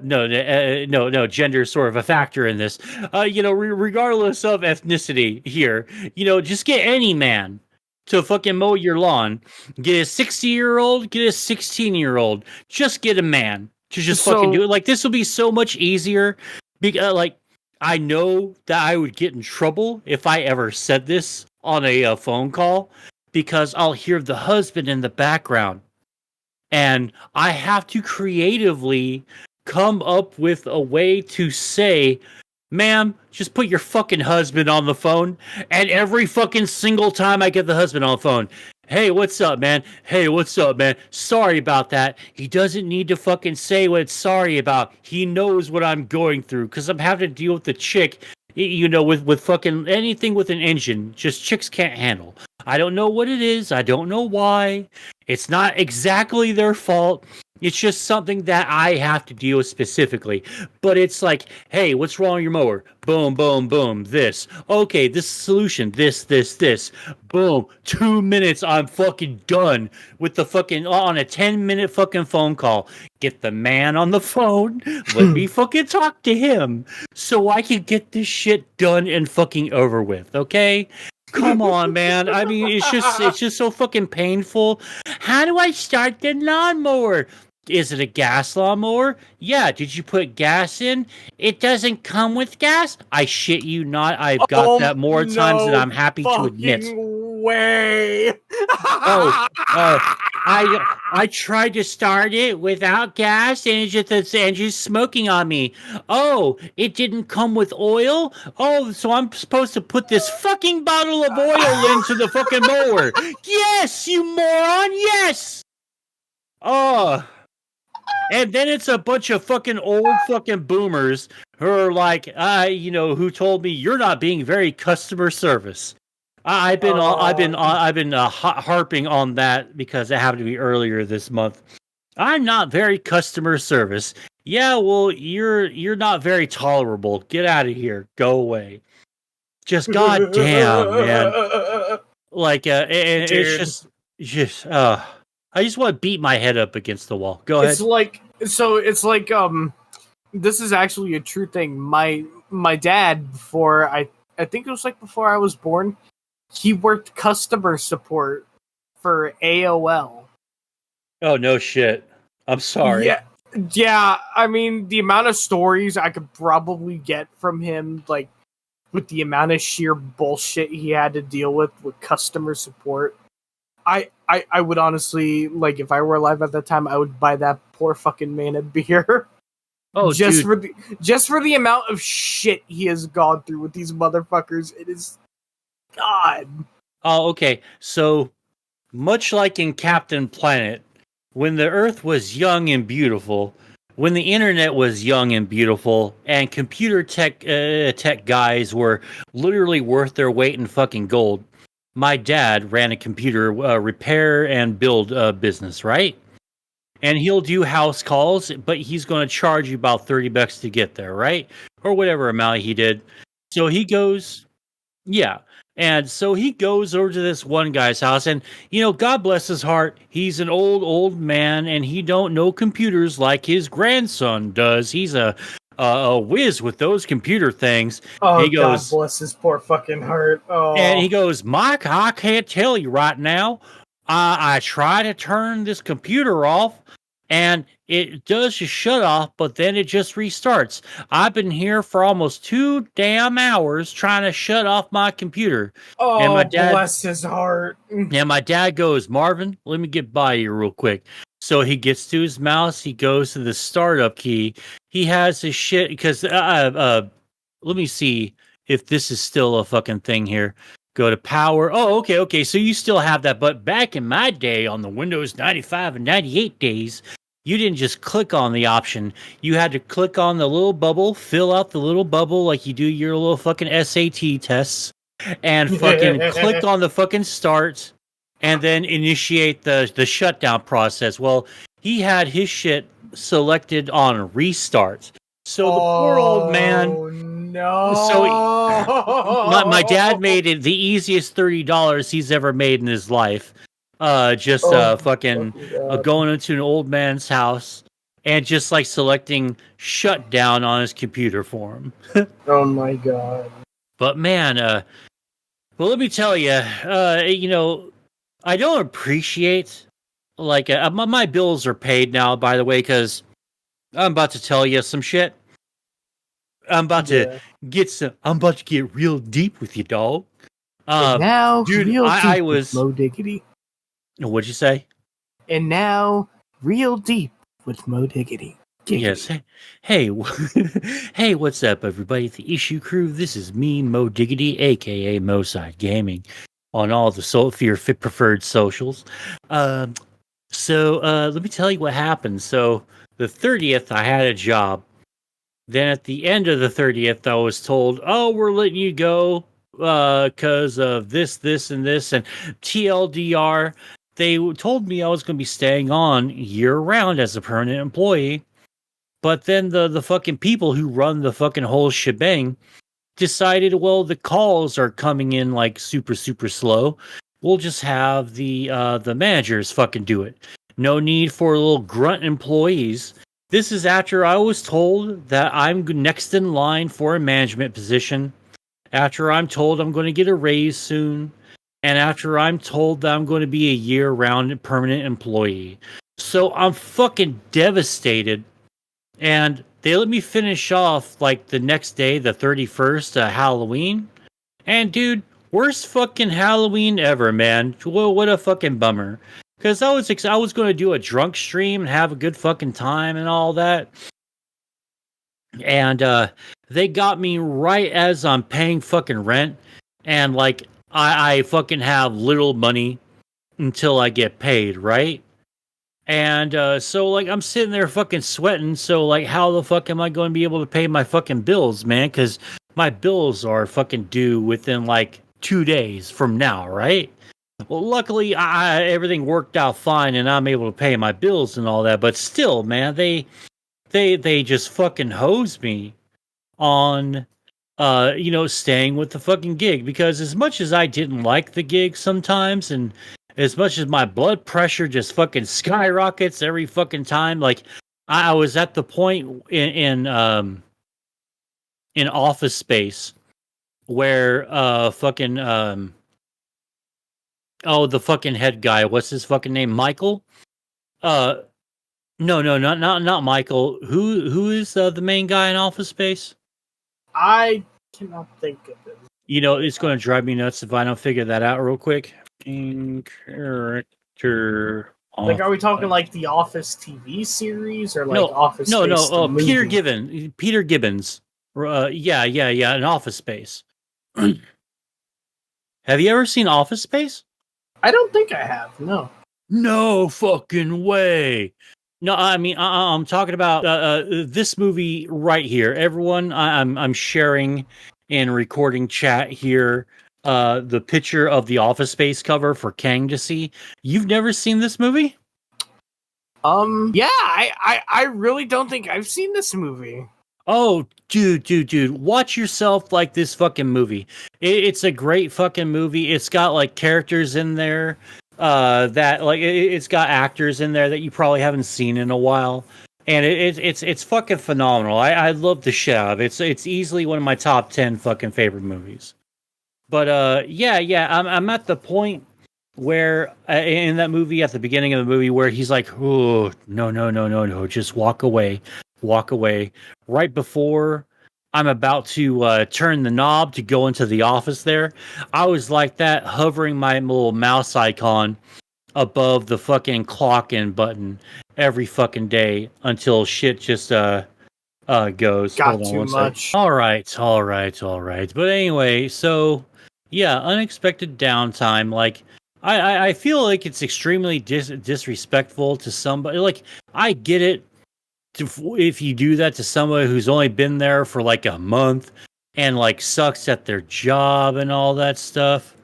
gender is sort of a factor in this. Regardless of ethnicity here, just get any man to fucking mow your lawn. Get a 60-year-old, get a 16-year-old. Just get a man to just fucking do it. Like, this will be so much easier. Because, I know that I would get in trouble if I ever said this on a phone call because I'll hear the husband in the background. And I have to creatively come up with a way to say, ma'am, just put your fucking husband on the phone. And every fucking single time I get the husband on the phone, hey, what's up, man? Hey, what's up, man? Sorry about that. He doesn't need to fucking say what it's sorry about. He knows what I'm going through because I'm having to deal with the chick, with fucking anything with an engine. Just chicks can't handle. I don't know what it is. I don't know why. It's not exactly their fault. It's just something that I have to deal with specifically. But it's like, hey, what's wrong with your mower? Boom, boom, boom. This. Okay, this solution. This. Boom. 2 minutes. I'm fucking done with the fucking on a 10-minute fucking phone call. Get the man on the phone. Let me fucking talk to him so I can get this shit done and fucking over with. Okay? Come on, man. I mean, it's just so fucking painful. How do I start the lawnmower? Is it a gas lawnmower? Yeah. Did you put gas in? It doesn't come with gas? I shit you not. I've got that more times than I'm happy to admit. Way. I tried to start it without gas and the engine's smoking on me. Oh, it didn't come with oil? Oh, so I'm supposed to put this fucking bottle of oil into the fucking mower. Yes, you moron, yes! Oh, and then it's a bunch of fucking old fucking boomers who are like, who told me you're not being very customer service. I've been harping on that because it happened to be earlier this month. I'm not very customer service. Yeah, well, you're not very tolerable. Get out of here. Go away. Just goddamn, man. Like, it's just, I just want to beat my head up against the wall. Go ahead. It's like this is actually a true thing. My dad, before I think it was like before I was born, he worked customer support for AOL. Oh no shit. I'm sorry. Yeah, I mean, the amount of stories I could probably get from him, like, with the amount of sheer bullshit he had to deal with customer support, I would honestly, like, if I were alive at that time, I would buy that poor fucking man a beer. Oh, just dude. for the amount of shit he has gone through with these motherfuckers. It is God. Oh, okay. So, much like in Captain Planet, when the Earth was young and beautiful, when the internet was young and beautiful, and computer tech guys were literally worth their weight in fucking gold, my dad ran a computer repair and build business, right? And he'll do house calls, but he's going to charge you about $30 to get there, right? Or whatever amount he did. So he goes, yeah. And so he goes over to this one guy's house, and God bless his heart, he's an old man, and he don't know computers like his grandson does. He's a whiz with those computer things. Oh, He goes, God bless his poor fucking heart. Oh. and he goes, Mike, I can't tell you right now. I try to turn this computer off, and it does just shut off, but then it just restarts. I've been here for almost 2 damn hours trying to shut off my computer. Oh, and my dad, bless his heart. And my dad goes, Marvin, let me get by you real quick. So he gets to his mouse. He goes to the startup key. He has his shit because let me see if this is still a fucking thing here. Go to power. Oh, okay. So you still have that. But back in my day on the Windows 95 and 98 days, you didn't just click on the option. You had to click on the little bubble, fill out the little bubble like you do your little fucking SAT tests, and fucking click on the fucking start, and then initiate the shutdown process. Well, he had his shit selected on restart. So the poor old man. No. So my dad made it the easiest $30 he's ever made in his life. Fucking going into an old man's house and just like selecting shutdown on his computer for him. Oh my God. But man, well, let me tell you, I don't appreciate like my bills are paid now, by the way, because I'm about to tell you some shit. I'm about to get real deep with you, dog. And now, dude, real deep I was with Mo Diggity. What'd you say? And now, real deep with Mo Diggity. Yes. Hey, hey, what's up, everybody? The Issue Crew. This is me, Mo Diggity, aka Moside Gaming, on all the Fear Fit preferred socials. So let me tell you what happened. So the 30th, I had a job. Then at the end of the 30th, I was told, "Oh, we're letting you go because of this, and this, and TLDR." They told me I was going to be staying on year round as a permanent employee. But then the fucking people who run the fucking whole shebang decided, well, the calls are coming in like super, super slow. We'll just have the managers fucking do it. No need for little grunt employees. This is after I was told that I'm next in line for a management position. After I'm told I'm going to get a raise soon. And after I'm told that I'm going to be a year-round permanent employee. So I'm fucking devastated. And they let me finish off like the next day, the 31st, Halloween. And dude, worst fucking Halloween ever, man. What a fucking bummer. Because I was going to do a drunk stream and have a good fucking time and all that. And they got me right as I'm paying fucking rent. And like, I fucking have little money until I get paid, right? And so like I'm sitting there fucking sweating. So like how the fuck am I going to be able to pay my fucking bills, man? Because my bills are fucking due within like 2 days from now, right? Well, luckily everything worked out fine, and I'm able to pay my bills and all that. But still, man, they just fucking hose me on staying with the fucking gig, because as much as I didn't like the gig sometimes, and as much as my blood pressure just fucking skyrockets every fucking time, like I was at the point in Office Space where fucking the fucking head guy, what's his fucking name? Michael? Uh no, not Michael. Who is the main guy in Office Space? I cannot think of it. You know, it's going to drive me nuts if I don't figure that out real quick. In character. Like, are we talking like the Office TV series or like No, Office no, Space? no. The Peter movie? Peter Gibbons. Yeah. An Office Space. Have you ever seen Office Space? I don't think I have. No. No fucking way. No, I mean I'm talking about this movie right here. Everyone, I'm sharing and recording chat here. The picture of the Office Space cover for Kang to see. You've never seen this movie? Yeah, I really don't think I've seen this movie. Oh, dude, watch yourself like this fucking movie. It's a great fucking movie. It's got like characters in there that like it's got actors in there that you probably haven't seen in a while, and it's fucking phenomenal. I love the shit out of it. It's easily one of my top 10 fucking favorite movies. But yeah, I'm at the point where in that movie, at the beginning of the movie, where he's like, "Oh, no, just walk away, walk away." Right before I'm about to turn the knob to go into the office there, I was like that, hovering my little mouse icon above the fucking clock in button every fucking day until shit just goes. Got Hold on too one second. much. All right. But anyway, so yeah, unexpected downtime. Like I feel like it's extremely disrespectful to somebody. Like I get it if you do that to somebody who's only been there for like a month and like sucks at their job and all that stuff.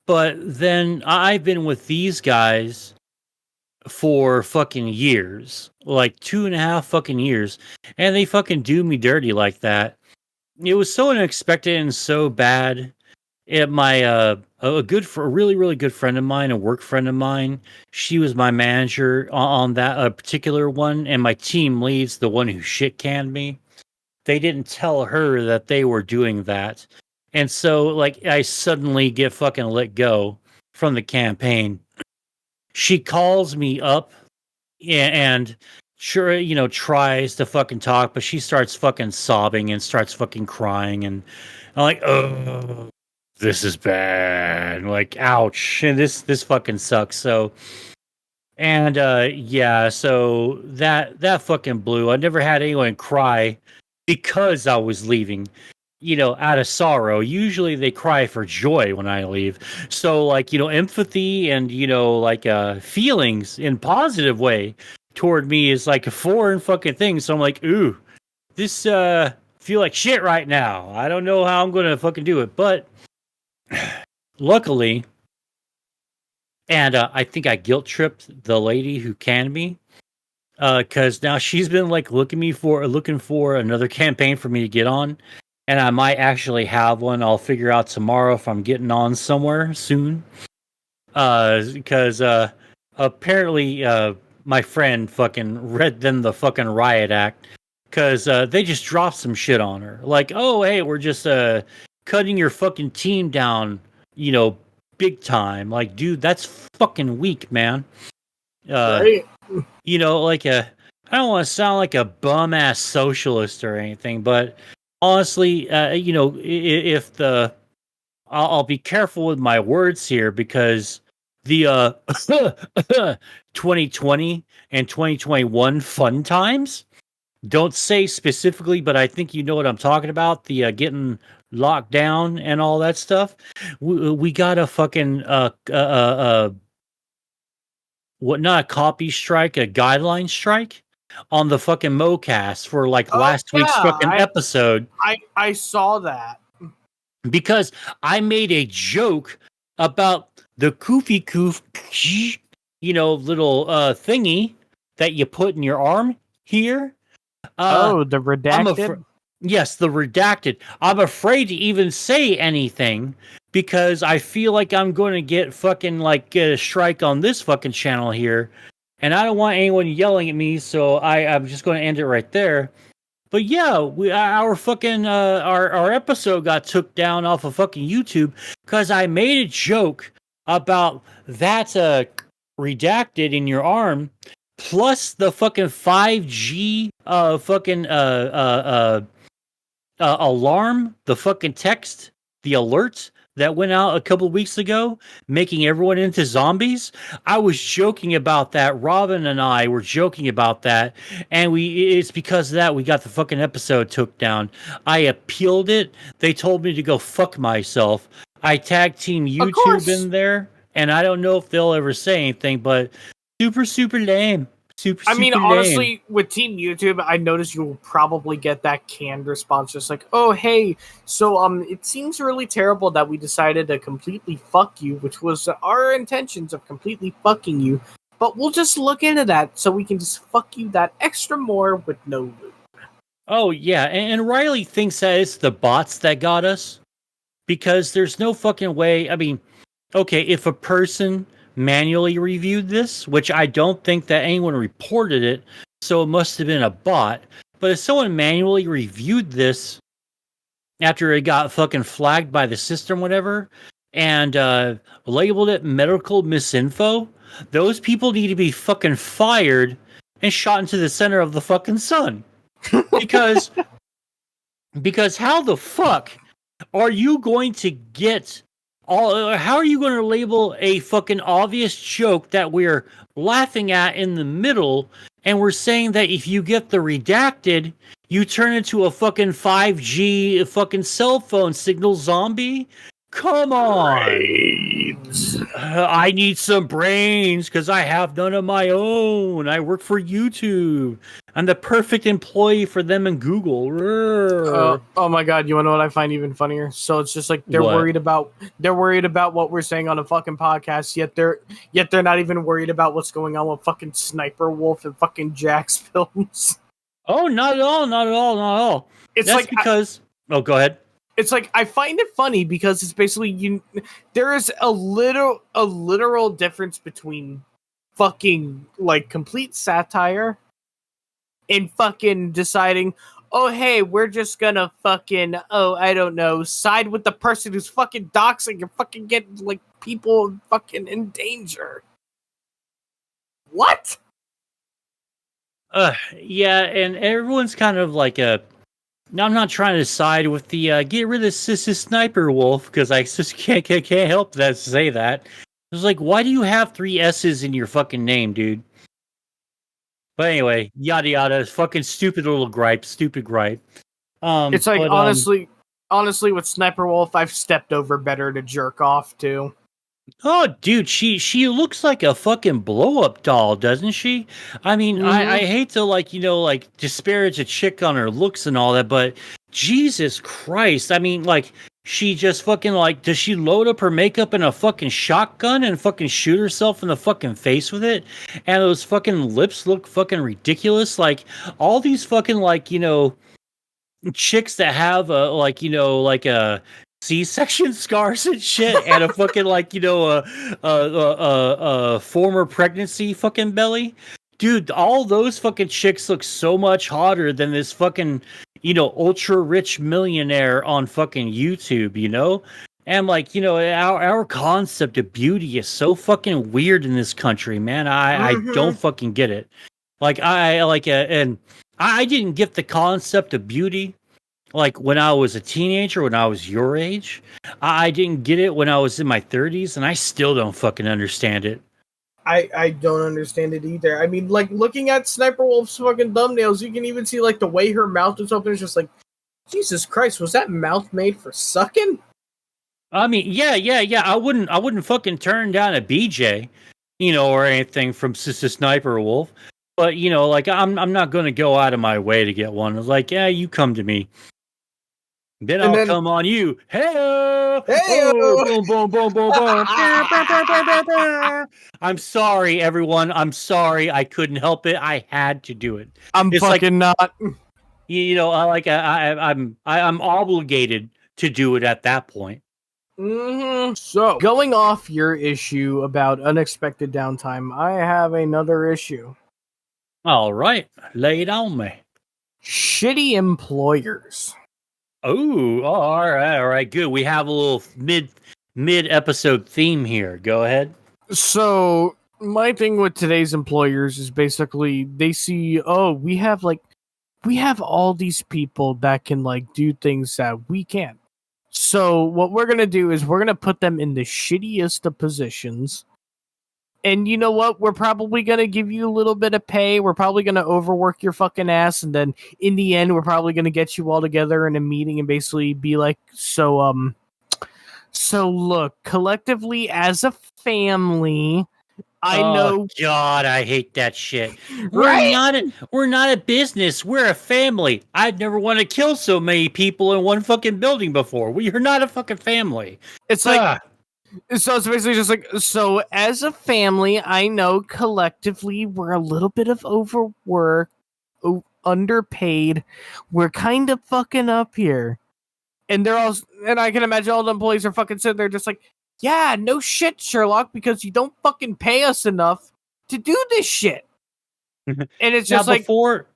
But then I've been with these guys for fucking years, like 2.5 fucking years, and they fucking do me dirty like that. It was so unexpected and so bad. My a really good friend of mine, a work friend of mine, she was my manager on that particular one, and my team lead's the one who shit canned me. They didn't tell her that they were doing that, and so like I suddenly get fucking let go from the campaign. She calls me up and sure, tries to fucking talk, but she starts fucking sobbing and starts fucking crying, and I'm like, oh, this is bad. Like, ouch. And this fucking sucks. So, and yeah, so that fucking blew. I never had anyone cry because I was leaving, out of sorrow. Usually they cry for joy when I leave. So like, empathy and, like feelings in positive way toward me is like a foreign fucking thing. So I'm like, ooh, this feel like shit right now. I don't know how I'm gonna fucking do it. But luckily, and I think I guilt tripped the lady who canned me. Because now she's been like looking for another campaign for me to get on, and I might actually have one. I'll figure out tomorrow if I'm getting on somewhere soon. Because apparently my friend fucking read them the fucking riot act, because they just dropped some shit on her, like, oh hey, we're just cutting your fucking team down, big time. Like, dude, that's fucking weak, man. Right? Like I don't want to sound like a bum ass socialist or anything, but honestly, if I'll be careful with my words here, because the 2020 and 2021 fun times, don't say specifically, but I think you know what I'm talking about. The getting locked down and all that stuff. We got a fucking not a copy strike, a guideline strike on the fucking MoCast for like last week's fucking episode. I saw that because I made a joke about the Koofy Koof, little thingy that you put in your arm here. The redacted. Yes, the redacted. I'm afraid to even say anything because I feel like I'm going to get fucking like get a strike on this fucking channel here, and I don't want anyone yelling at me. So I'm just going to end it right there. But yeah, our fucking our episode got took down off of fucking YouTube because I made a joke about that redacted in your arm, plus the fucking 5G alarm, the fucking text, the alert that went out a couple weeks ago, making everyone into zombies. I was joking about that. Robin and I were joking about that, and it's because of that we got the fucking episode took down. I appealed it. They told me to go fuck myself. I tag team YouTube in there, and I don't know if they'll ever say anything, but super lame. Super lame. Honestly, with Team YouTube, I noticed you'll probably get that canned response, just like, "Oh, hey, so it seems really terrible that we decided to completely fuck you, which was our intentions of completely fucking you, but we'll just look into that so we can just fuck you that extra more with no lube." Oh yeah, and Riely thinks that it's the bots that got us because there's no fucking way. I mean, okay, if a person manually reviewed this, which I don't think that anyone reported it, so it must have been a bot. But if someone manually reviewed this after it got fucking flagged by the system, whatever, and labeled it medical misinfo, those people need to be fucking fired and shot into the center of the fucking sun. Because how the fuck are you going to get how are you going to label a fucking obvious joke that we're laughing at in the middle, and we're saying that if you get the redacted, you turn into a fucking 5G fucking cell phone signal zombie? Come on. I need some brains because I have none of my own. I work for YouTube. I'm the perfect employee for them in Google. Oh my god, you wanna know what I find even funnier? So it's just like they're worried about what we're saying on a fucking podcast, yet they're not even worried about what's going on with fucking Sniper Wolf and fucking Jack's films. Oh, not at all. It's That's like because go ahead. It's like I find it funny because it's basically there is a literal difference between fucking like complete satire and fucking deciding, oh hey, we're just gonna fucking I don't know, side with the person who's fucking doxing and fucking get like people fucking in danger. What? Yeah, and everyone's kind of like now, I'm not trying to side with the get rid of Sniper Wolf because I just can't help that say that. It's like, why do you have 3 S's in your fucking name, dude? But anyway, yada yada, fucking stupid little gripe, stupid gripe. It's like honestly, with Sniper Wolf, I've stepped over better to jerk off to. Oh, dude, she looks like a fucking blow-up doll, doesn't she? I mean, I hate to disparage a chick on her looks and all that, but Jesus Christ, I mean, like, she just fucking does she load up her makeup in a fucking shotgun and fucking shoot herself in the fucking face with it? And those fucking lips look fucking ridiculous. Like all these fucking chicks that have a C-section scars and shit, and a fucking a former pregnancy fucking belly, dude. All those fucking chicks look so much hotter than this fucking ultra rich millionaire on fucking YouTube, And our concept of beauty is so fucking weird in this country, man. I don't fucking get it. And I didn't get the concept of beauty. Like when I was a teenager, when I was your age, I didn't get it when I was in my 30s, and I still don't fucking understand it. I don't understand it either. I mean, like looking at Sniper Wolf's fucking thumbnails, you can even see like the way her mouth is open. It's just like, Jesus Christ, was that mouth made for sucking? I mean, yeah. I wouldn't fucking turn down a BJ. or anything from Sister Sniper Wolf. But like I'm not going to go out of my way to get one. It's like, yeah, you come to me, then And I'll then, come on you. Hey, oh, hey, boom, boom, boom, boom, boom. I'm sorry, everyone. I'm sorry. I couldn't help it. I had to do it. I'm It's like fucking not. I'm obligated to do it at that point. So, going off your issue about unexpected downtime, I have another issue. All right, lay it on me. Shitty employers. Oh, all right, good. We have a little mid episode theme here. Go ahead. So, my thing with today's employers is basically they see, oh, we have all these people that can like do things that we can't. So, what we're going to do is we're going to put them in the shittiest of positions. And you know what? We're probably going to give you a little bit of pay. We're probably going to overwork your fucking ass. And then in the end, we're probably going to get you all together in a meeting and basically be like, so look, collectively as a family, I know. God, I hate that shit. Right? We're not a business. We're a family. I'd never want to kill so many people in one fucking building before. You're not a fucking family. It's like, so it's basically just like, so as a family, I know collectively we're a little bit of overwork, underpaid. We're kind of fucking up here. And they're all, and I can imagine all the employees are fucking sitting there just like, yeah, no shit, Sherlock, because you don't fucking pay us enough to do this shit. And it's just before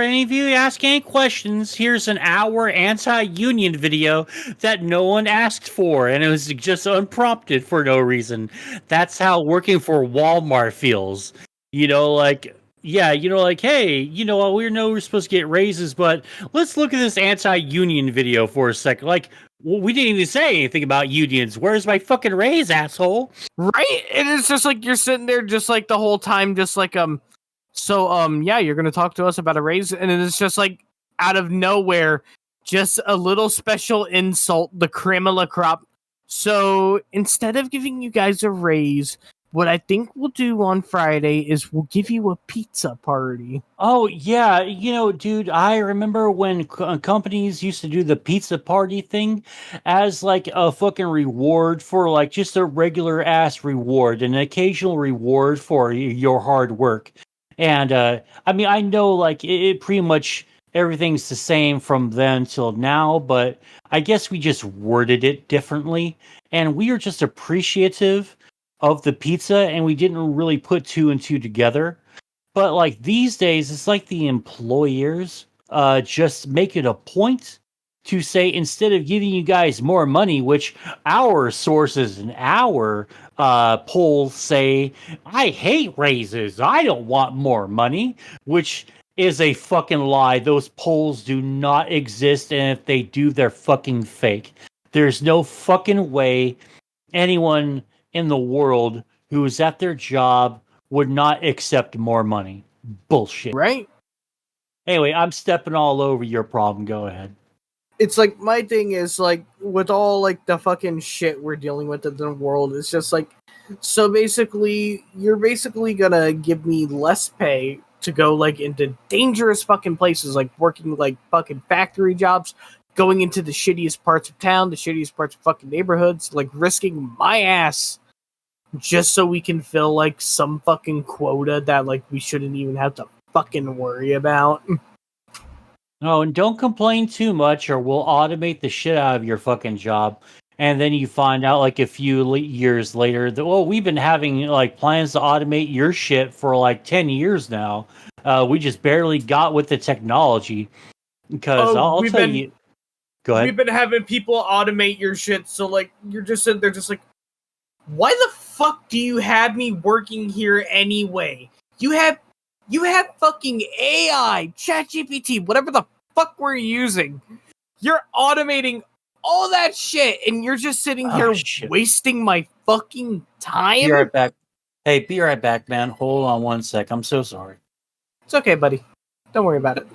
any of you ask any questions, here's an hour anti-union video that no one asked for, and it was just unprompted for no reason. That's how working for Walmart feels. Like, yeah, like, hey, we know we're supposed to get raises, but let's look at this anti-union video for a second. Like, we didn't even say anything about unions. Where's my fucking raise, asshole? Right? And it's just like you're sitting there just like the whole time, just like yeah, you're gonna talk to us about a raise, and it's just like out of nowhere, just a little special insult, the cream of la crop. So instead of giving you guys a raise, what I think we'll do on Friday is we'll give you a pizza party. Oh, yeah. Dude, I remember when companies used to do the pizza party thing as like a fucking reward for like just a regular ass reward, an occasional reward for your hard work. And I mean, I know like it pretty much everything's the same from then till now, but I guess we just worded it differently. And we are just appreciative of the pizza, and we didn't really put two and two together. But like these days, it's like the employers just make it a point to say, instead of giving you guys more money, which our sources and our polls say, I hate raises. I don't want more money, which is a fucking lie. Those polls do not exist, and if they do, they're fucking fake. There's no fucking way anyone in the world who is at their job would not accept more money. Bullshit. Right? Anyway, I'm stepping all over your problem. Go ahead. It's like my thing is like with all like the fucking shit we're dealing with in the world, it's just like, so basically you're basically gonna give me less pay to go like into dangerous fucking places, like working like fucking factory jobs, going into the shittiest parts of town, the shittiest parts of fucking neighborhoods, like risking my ass just so we can fill like some fucking quota that like we shouldn't even have to fucking worry about. No, and don't complain too much, or we'll automate the shit out of your fucking job. And then you find out like a few years later that, well, we've been having like plans to automate your shit for like 10 years now. We just barely got with the technology. Because I'll tell you. Go ahead. We've been having people automate your shit, so like you're just sitting there just like, why the fuck do you have me working here anyway? You have fucking AI, ChatGPT, whatever the fuck we're using. You're automating all that shit, and you're just sitting here wasting my fucking time. Be right back. Hey, be right back, man. Hold on one sec. I'm so sorry. It's okay, buddy. Don't worry about it.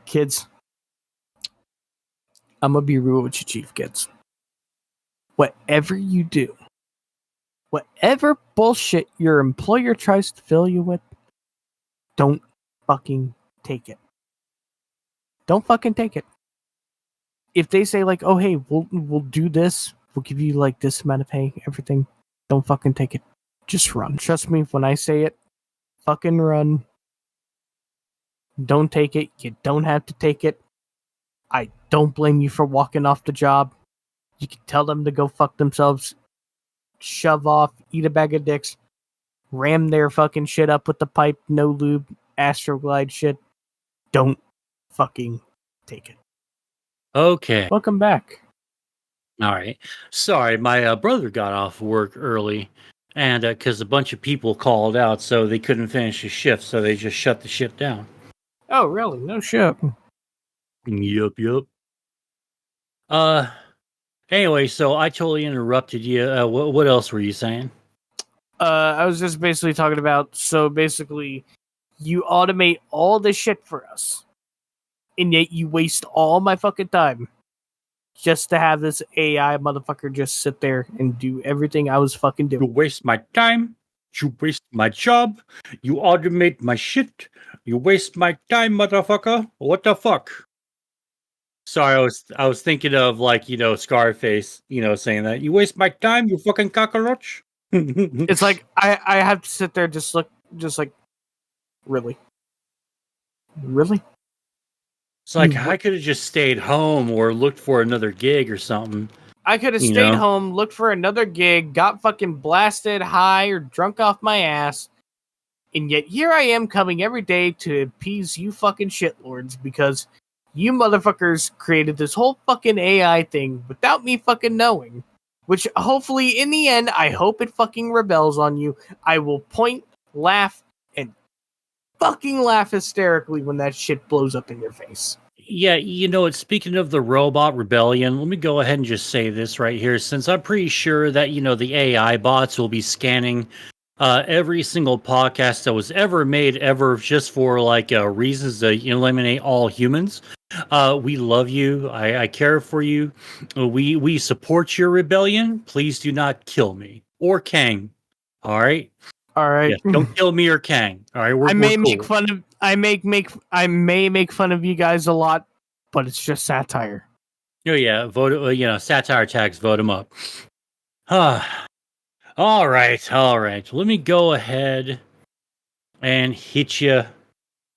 Kids, I'm gonna be real with you, Chief Kids. Whatever you do, whatever bullshit your employer tries to fill you with, don't fucking take it. Don't fucking take it. If they say like, oh hey, we'll do this, we'll give you like this amount of pay, everything, don't fucking take it. Just run. Trust me when I say it. Fucking run. Don't take it. You don't have to take it. I don't blame you for walking off the job. You can tell them to go fuck themselves. Shove off, eat a bag of dicks, ram their fucking shit up with the pipe, no lube, Astroglide shit. Don't fucking take it. Okay. Welcome back. All right. Sorry, my brother got off work early, and because a bunch of people called out, so they couldn't finish his shift, so they just shut the shit down. Oh, really? No shit. Yup. Anyway, so I totally interrupted you. What else were you saying? I was just basically talking about, so basically, you automate all this shit for us, and yet you waste all my fucking time just to have this AI motherfucker just sit there and do everything I was fucking You doing. waste my time. You waste my job. You automate my shit. You waste my time, motherfucker. What the fuck? Sorry, I was thinking of like, Scarface, saying that. You waste my time, you fucking cockroach. It's like I have to sit there just like really? It's like I could have just stayed home or looked for another gig or something. I could have You stayed know? home, looked for another gig, got fucking blasted, high, or drunk off my ass, and yet here I am coming every day to appease you fucking shitlords because you motherfuckers created this whole fucking AI thing without me fucking knowing. Which hopefully in the end, I hope it fucking rebels on you. I will point, laugh, and fucking laugh hysterically when that shit blows up in your face. Yeah, speaking of the robot rebellion, let me go ahead and just say this right here, since I'm pretty sure that, the AI bots will be scanning every single podcast that was ever made ever just for like reasons to eliminate all humans. We love you. I care for you. We support your rebellion. Please do not kill me or Kang. All right. All right. Yeah, don't kill me or Kang. All right. I may we're make cool. fun of I may make fun of you guys a lot, but it's just satire. Oh yeah, vote. Satire tags. Vote them up. All right. Let me go ahead and hit you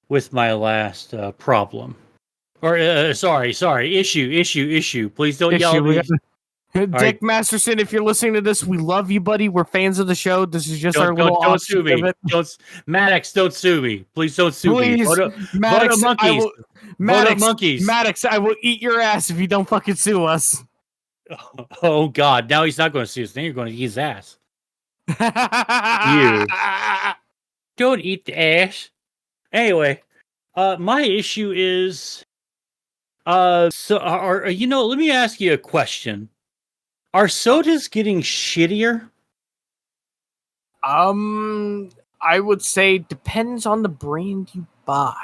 with my last problem. Or sorry, issue. Please don't yell at me. Dick right. Masterson, if you're listening to this, we love you, buddy. We're fans of the show. This is just our little Don't sue offshoot me. of it. Maddox, don't sue me. Please don't sue me. Please, Vote Maddox, up monkeys. Vote up monkeys. Maddox, I will eat your ass if you don't fucking sue us. Oh God! Now he's not going to sue us. Then you're going to eat his ass. You don't eat the ass. Anyway, my issue is, let me ask you a question. Are sodas getting shittier? I would say depends on the brand you buy.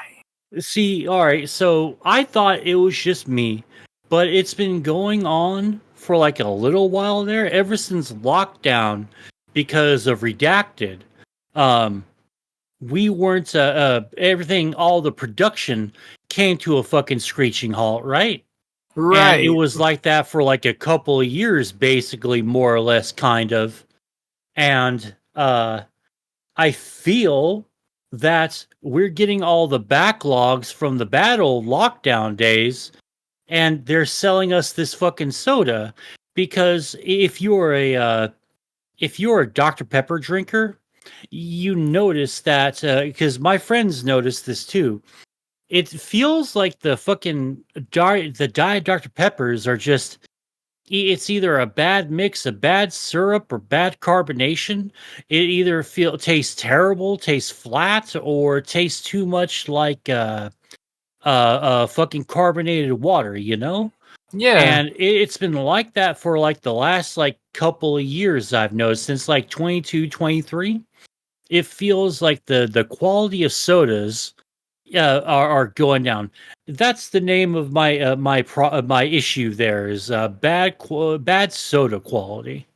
See, all right, so I thought it was just me, but it's been going on for like a little while there, ever since lockdown, because of Redacted. We weren't, everything, all the production came to a fucking screeching halt, right? Right. And it was like that for like a couple of years, basically, more or less, kind of. And I feel that we're getting all the backlogs from the bad old lockdown days, and they're selling us this fucking soda. Because if you're a Dr. Pepper drinker, you notice that, because my friends noticed this too. It feels like the fucking the Diet Dr. Peppers are just, it's either a bad mix of bad syrup or bad carbonation. It either tastes terrible, tastes flat, or tastes too much like fucking carbonated water, Yeah. And it's been like that for like the last like couple of years, I've noticed, since like 22, 23. It feels like the quality of sodas are going down. That's the name of my my issue. There is bad soda quality.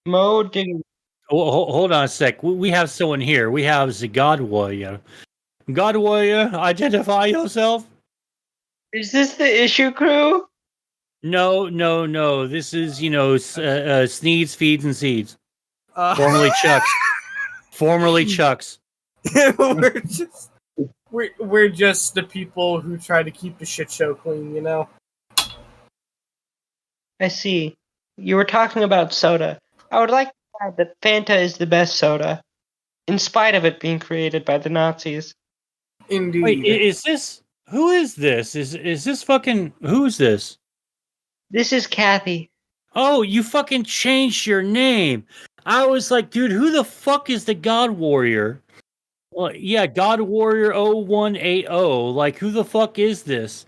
Mode getting Hold on a sec. We have someone here. We have the God Warrior. God Warrior, identify yourself. Is this the issue crew? No. This is, Sneeds, Feeds, and Seeds. Uh, Formerly Chucks. Formerly Chucks. we're just the people who try to keep the shit show clean, you know? I see. You were talking about soda. I would like to add that Fanta is the best soda, in spite of it being created by the Nazis. Indeed. Wait, is this... Who is this? Is this fucking... Who's this? This is Kathy. Oh, you fucking changed your name. I was like, dude, who the fuck is the God Warrior? Well, yeah, God Warrior 0180. Like, who the fuck is this?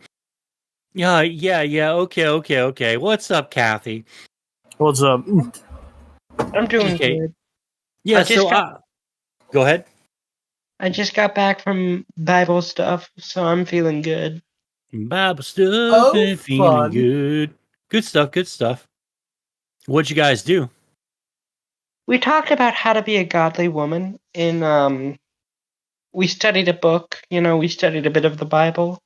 Yeah. Okay. What's up, Kathy? What's up? I'm doing Okay. good. Yeah, go ahead. I just got back from Bible stuff, so I'm feeling good. Bible stuff and feeling fun. good. Good stuff. What'd you guys do? We talked about how to be a godly woman we studied a book, we studied a bit of the Bible.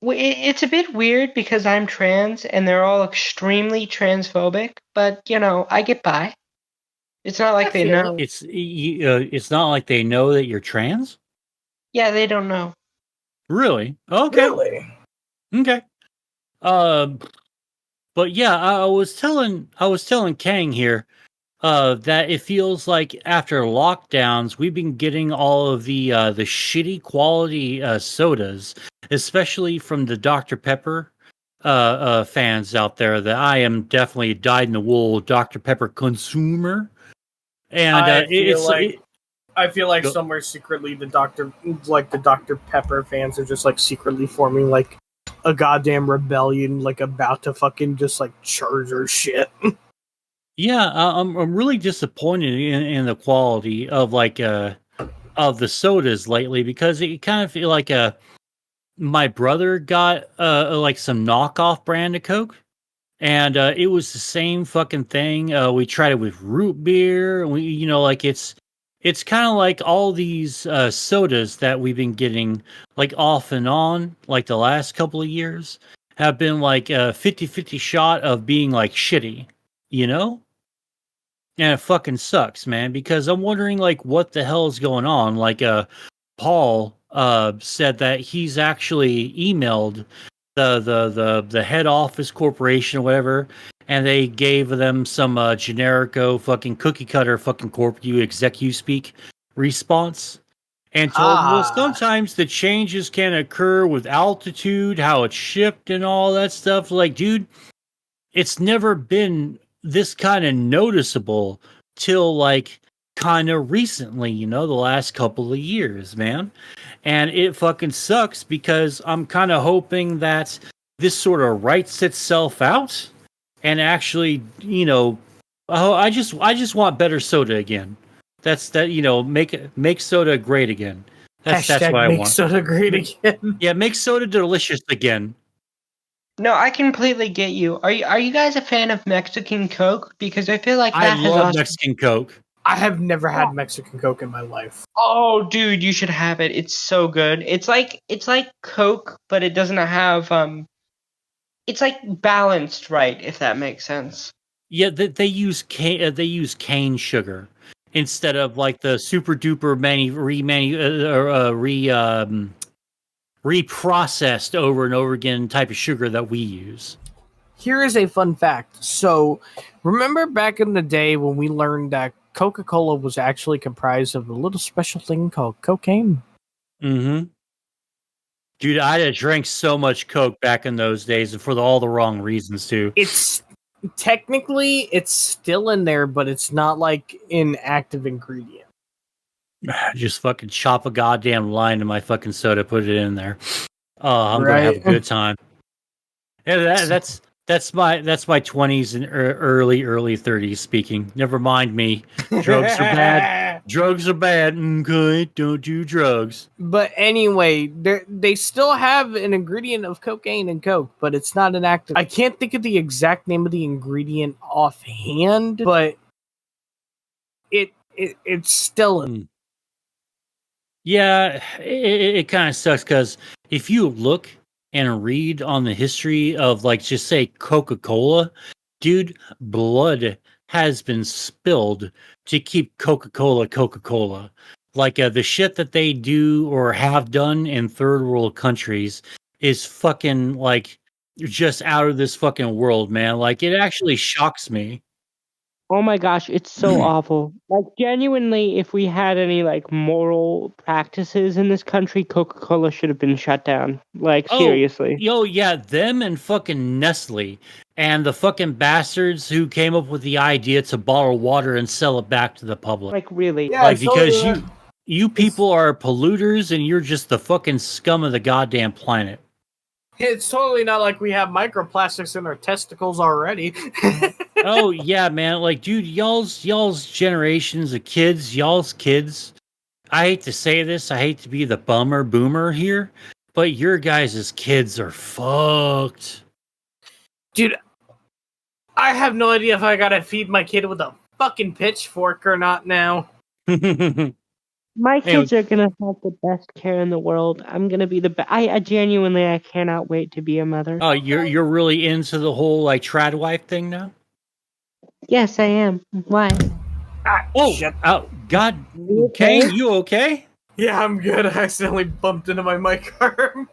It's a bit weird because I'm trans and they're all extremely transphobic, but I get by. It's not like they know. It's not like they know that you're trans? Yeah, they don't know. Really? Okay. Really? Okay. But yeah, I was telling Kang here that it feels like after lockdowns, we've been getting all of the shitty quality sodas, especially from the Dr. Pepper fans out there. That I am definitely a dyed-in-the-wool Dr. Pepper consumer, and I feel like somewhere secretly the Dr. Pepper fans are just like secretly forming like a goddamn rebellion, like about to fucking just like charge or shit. Yeah, I'm really disappointed in the quality of of the sodas lately, because it kind of feel like my brother got like some knockoff brand of Coke, and it was the same fucking thing. We tried it with root beer, and it's kind of like all these sodas that we've been getting like off and on like the last couple of years have been like a 50-50 shot of being like shitty, you know? And it fucking sucks, man, because I'm wondering like what the hell is going on. Like Paul said that he's actually emailed the head office corporation or whatever, and they gave them some generico fucking cookie cutter fucking corp you exec you speak response, and told them, well, sometimes the changes can occur with altitude, how it's shipped and all that stuff. Like, dude, it's never been this kind of noticeable till like kind of recently, the last couple of years, man. And it fucking sucks because I'm kind of hoping that this sort of writes itself out and actually, I just want better soda again. Make soda great again. That's what I want. Make soda great again. Yeah, make soda delicious again. No, I completely get you. Are you guys a fan of Mexican Coke? Because I feel like I that has love also... Mexican Coke. I have never had Mexican Coke in my life. Oh, dude, you should have it. It's so good. It's like Coke, but it doesn't have it's like balanced right, if that makes sense. Yeah, they use cane sugar instead of like the super duper reprocessed over and over again type of sugar that we use. Here is a fun fact. So, remember back in the day when we learned that Coca-Cola was actually comprised of a little special thing called cocaine? Mm-hmm. Dude, I drank so much Coke back in those days, and for all the wrong reasons too. It's technically still in there, but it's not like an active ingredient. Just fucking chop a goddamn line in my fucking soda, put it in there. Oh, I'm gonna have a good time. Yeah, that's my 20s and early 30s speaking. Never mind me. Drugs are bad. Drugs are bad. Okay, don't do drugs. But anyway, they still have an ingredient of cocaine in Coke, but it's not an active. I can't think of the exact name of the ingredient offhand, but it's still. Yeah, it kind of sucks because if you look and read on the history of, like, just say Coca-Cola, dude, blood has been spilled to keep Coca-Cola Coca-Cola. Like, the shit that they do or have done in third world countries is fucking, like, just out of this fucking world, man. Like, it actually shocks me. Oh my gosh, it's so awful. Like, genuinely, if we had any like moral practices in this country, Coca-Cola should have been shut down. Like, seriously. Yeah, them and fucking Nestle and the fucking bastards who came up with the idea to bottle water and sell it back to the public. Like, really. Yeah, Like, I told because you you people are polluters and you're just the fucking scum of the goddamn planet. it's totally not like we have microplastics in our testicles already. Oh yeah, man. Like, dude, y'all's generations of kids, y'all's kids. I hate to say this, I hate to be the boomer here, but your guys' kids are fucked. Dude, I have no idea if I gotta feed my kid with a fucking pitchfork or not now. My kids are gonna have the best care in the world. I'm gonna be the best. I genuinely, I cannot wait to be a mother. Oh, you're really into the whole like trad wife thing now? Yes, I am. Why? Shit. God, You Kang, okay? you okay? Yeah, I'm good. I accidentally bumped into my mic arm.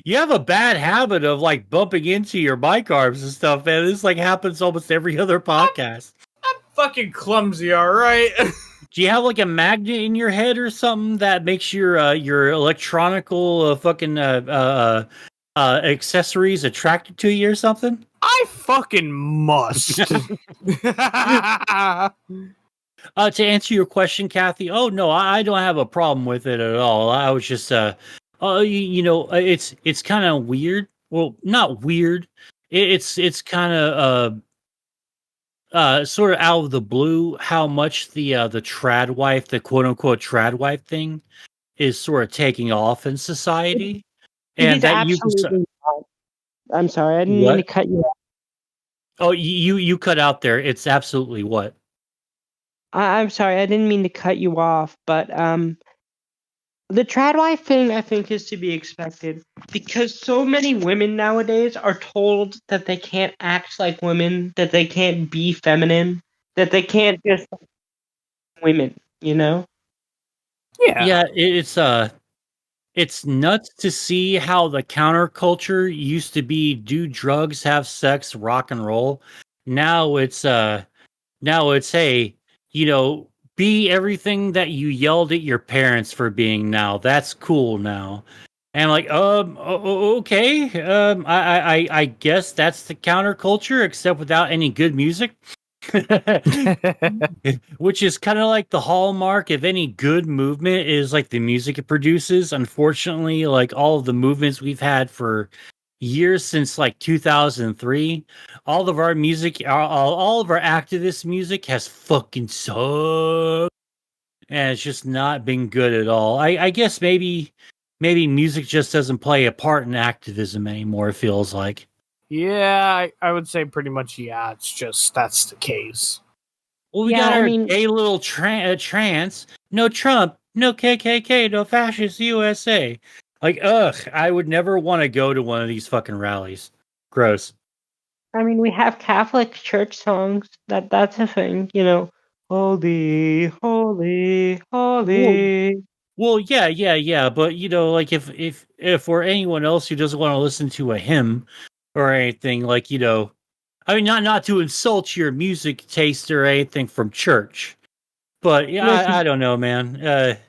You have a bad habit of like bumping into your mic arms and stuff, man. This like happens almost every other podcast. I'm fucking clumsy, alright? Do you have like a magnet in your head or something that makes your electronical fucking accessories attracted to you or something? I fucking must. To answer your question, Kathy, oh no, I don't have a problem with it at all. I was just it's kind of weird. Well, not weird. It's kind of sort of out of the blue how much the trad wife, the quote unquote trad wife thing, is sort of taking off in society, It and is that you absolutely not. I'm sorry, I didn't mean to what? cut you off. Oh, you cut out there. It's absolutely what? I'm sorry, I didn't mean to cut you off, but the trad wife thing I think is to be expected because so many women nowadays are told that they can't act like women, that they can't be feminine, that they can't just be women, you know? Yeah, it's nuts to see how the counterculture used to be do drugs, have sex, rock and roll. Now it's hey, be everything that you yelled at your parents for being now. That's cool now. And like, okay. I guess that's the counterculture, except without any good music. Which is kind of like the hallmark of any good movement is like the music it produces. Unfortunately, like all of the movements we've had for years since like 2003, all of our music, all of our activist music has fucking sucked, and it's just not been good at all. I guess maybe music just doesn't play a part in activism anymore. It feels like. Yeah, I would say pretty much, yeah, it's just that's the case. Well, we Yeah, got I our mean- gay little trance. No Trump, no KKK, no fascist USA. Like, ugh, I would never want to go to one of these fucking rallies. Gross. I mean, we have Catholic church songs. That's a thing, you know. Holy, holy, holy. Well, yeah. But like if for anyone else who doesn't want to listen to a hymn or anything, like I mean, not to insult your music taste or anything from church, but yeah, Listen, I don't know, man.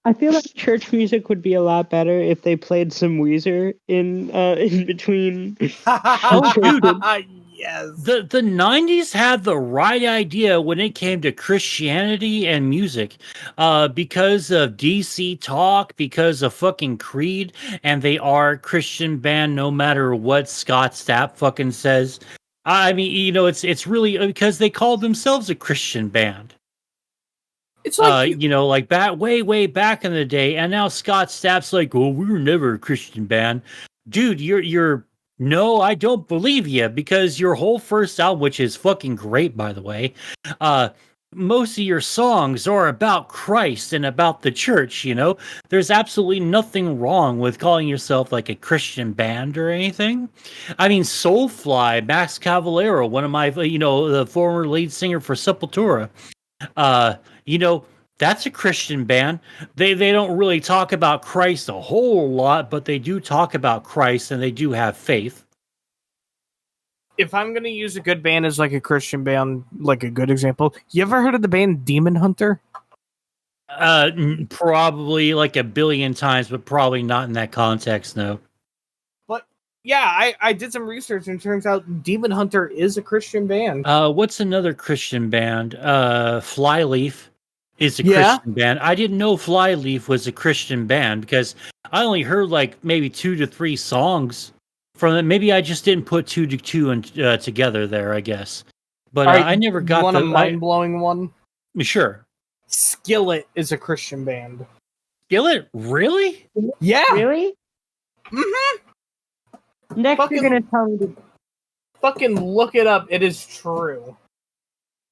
I feel like church music would be a lot better if they played some Weezer in between. Oh, dude. Yes. The 90s had the right idea when it came to Christianity and music, because of DC Talk, because of fucking Creed, and they are a Christian band no matter what Scott Stapp fucking says. I mean, it's really because they called themselves a Christian band. It's like Like way back in the day, and now Scott Stapp's like, "Oh, we were never a Christian band." Dude, you're no, I don't believe you, because your whole first album, which is fucking great, by the way, uh, most of your songs are about Christ and about the church. There's absolutely nothing wrong with calling yourself like a Christian band or anything. I mean, Soulfly, Max Cavalera, one of my, the former lead singer for Sepultura. Uh, you know, that's a Christian band. They don't really talk about Christ a whole lot, but they do talk about Christ, and they do have faith. if I'm gonna use a good band as like a Christian band, like a good example, you ever heard of the band Demon Hunter? Probably like a billion times, but probably not in that context. No. But yeah, I did some research and it turns out Demon Hunter is a Christian band. What's another Christian band? Flyleaf is a Yeah? Christian band. I didn't know Flyleaf was a Christian band because I only heard like maybe 2 to 3 songs from it. Maybe I just didn't put 2 to 2 and together there, I guess. But I never got a mind blowing one. Sure. Skillet is a Christian band. Skillet? Really? Yeah. Really? Mm-hmm. Next, you're gonna tell me. Fucking look it up. It is true.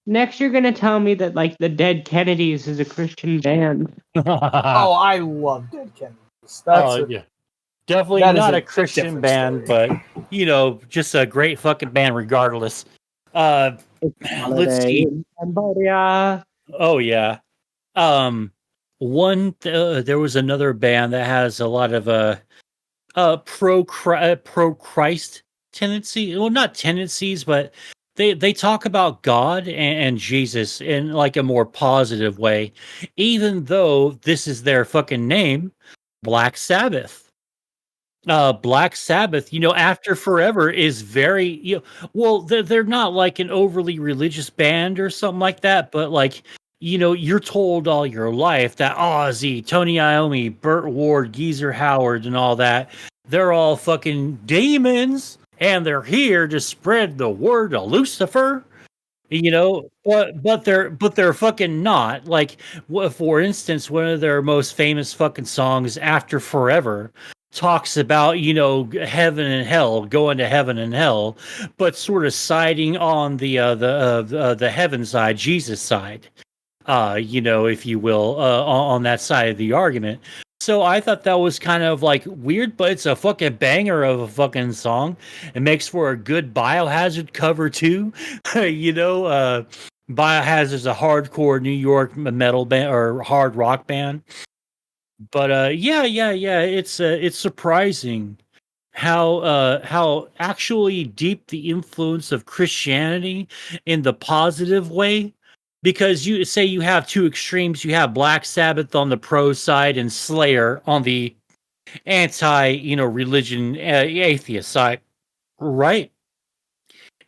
Next, you're gonna tell me that like the Dead Kennedys is a Christian band. Oh, I love Dead Kennedys. Yeah. Definitely not a Christian band, but just a great fucking band regardless. Let's see. Cambodia. Oh yeah. There was another band that has a lot of pro Christ tendency. Well, not tendencies, but they talk about God and Jesus in like a more positive way, even though this is their fucking name, Black Sabbath. Black Sabbath, After Forever is very, well, they're not like an overly religious band or something like that, but like, you're told all your life that Ozzy, Tony Iommi, Burt Ward, Geezer Howard, and all that, they're all fucking demons, and they're here to spread the word of Lucifer. But they're fucking not. Like, for instance, one of their most famous fucking songs, After Forever, talks about heaven and hell, going to heaven and hell, but sort of siding on the heaven side, Jesus side, if you will, on that side of the argument. So I thought that was kind of like weird, but it's a fucking banger of a fucking song. It makes for a good Biohazard cover too. Biohazard's a hardcore New York metal band or hard rock band. But yeah, it's surprising how actually deep the influence of Christianity in the positive way, because you say you have 2 extremes. You have Black Sabbath on the pro side and Slayer on the anti religion atheist side, right?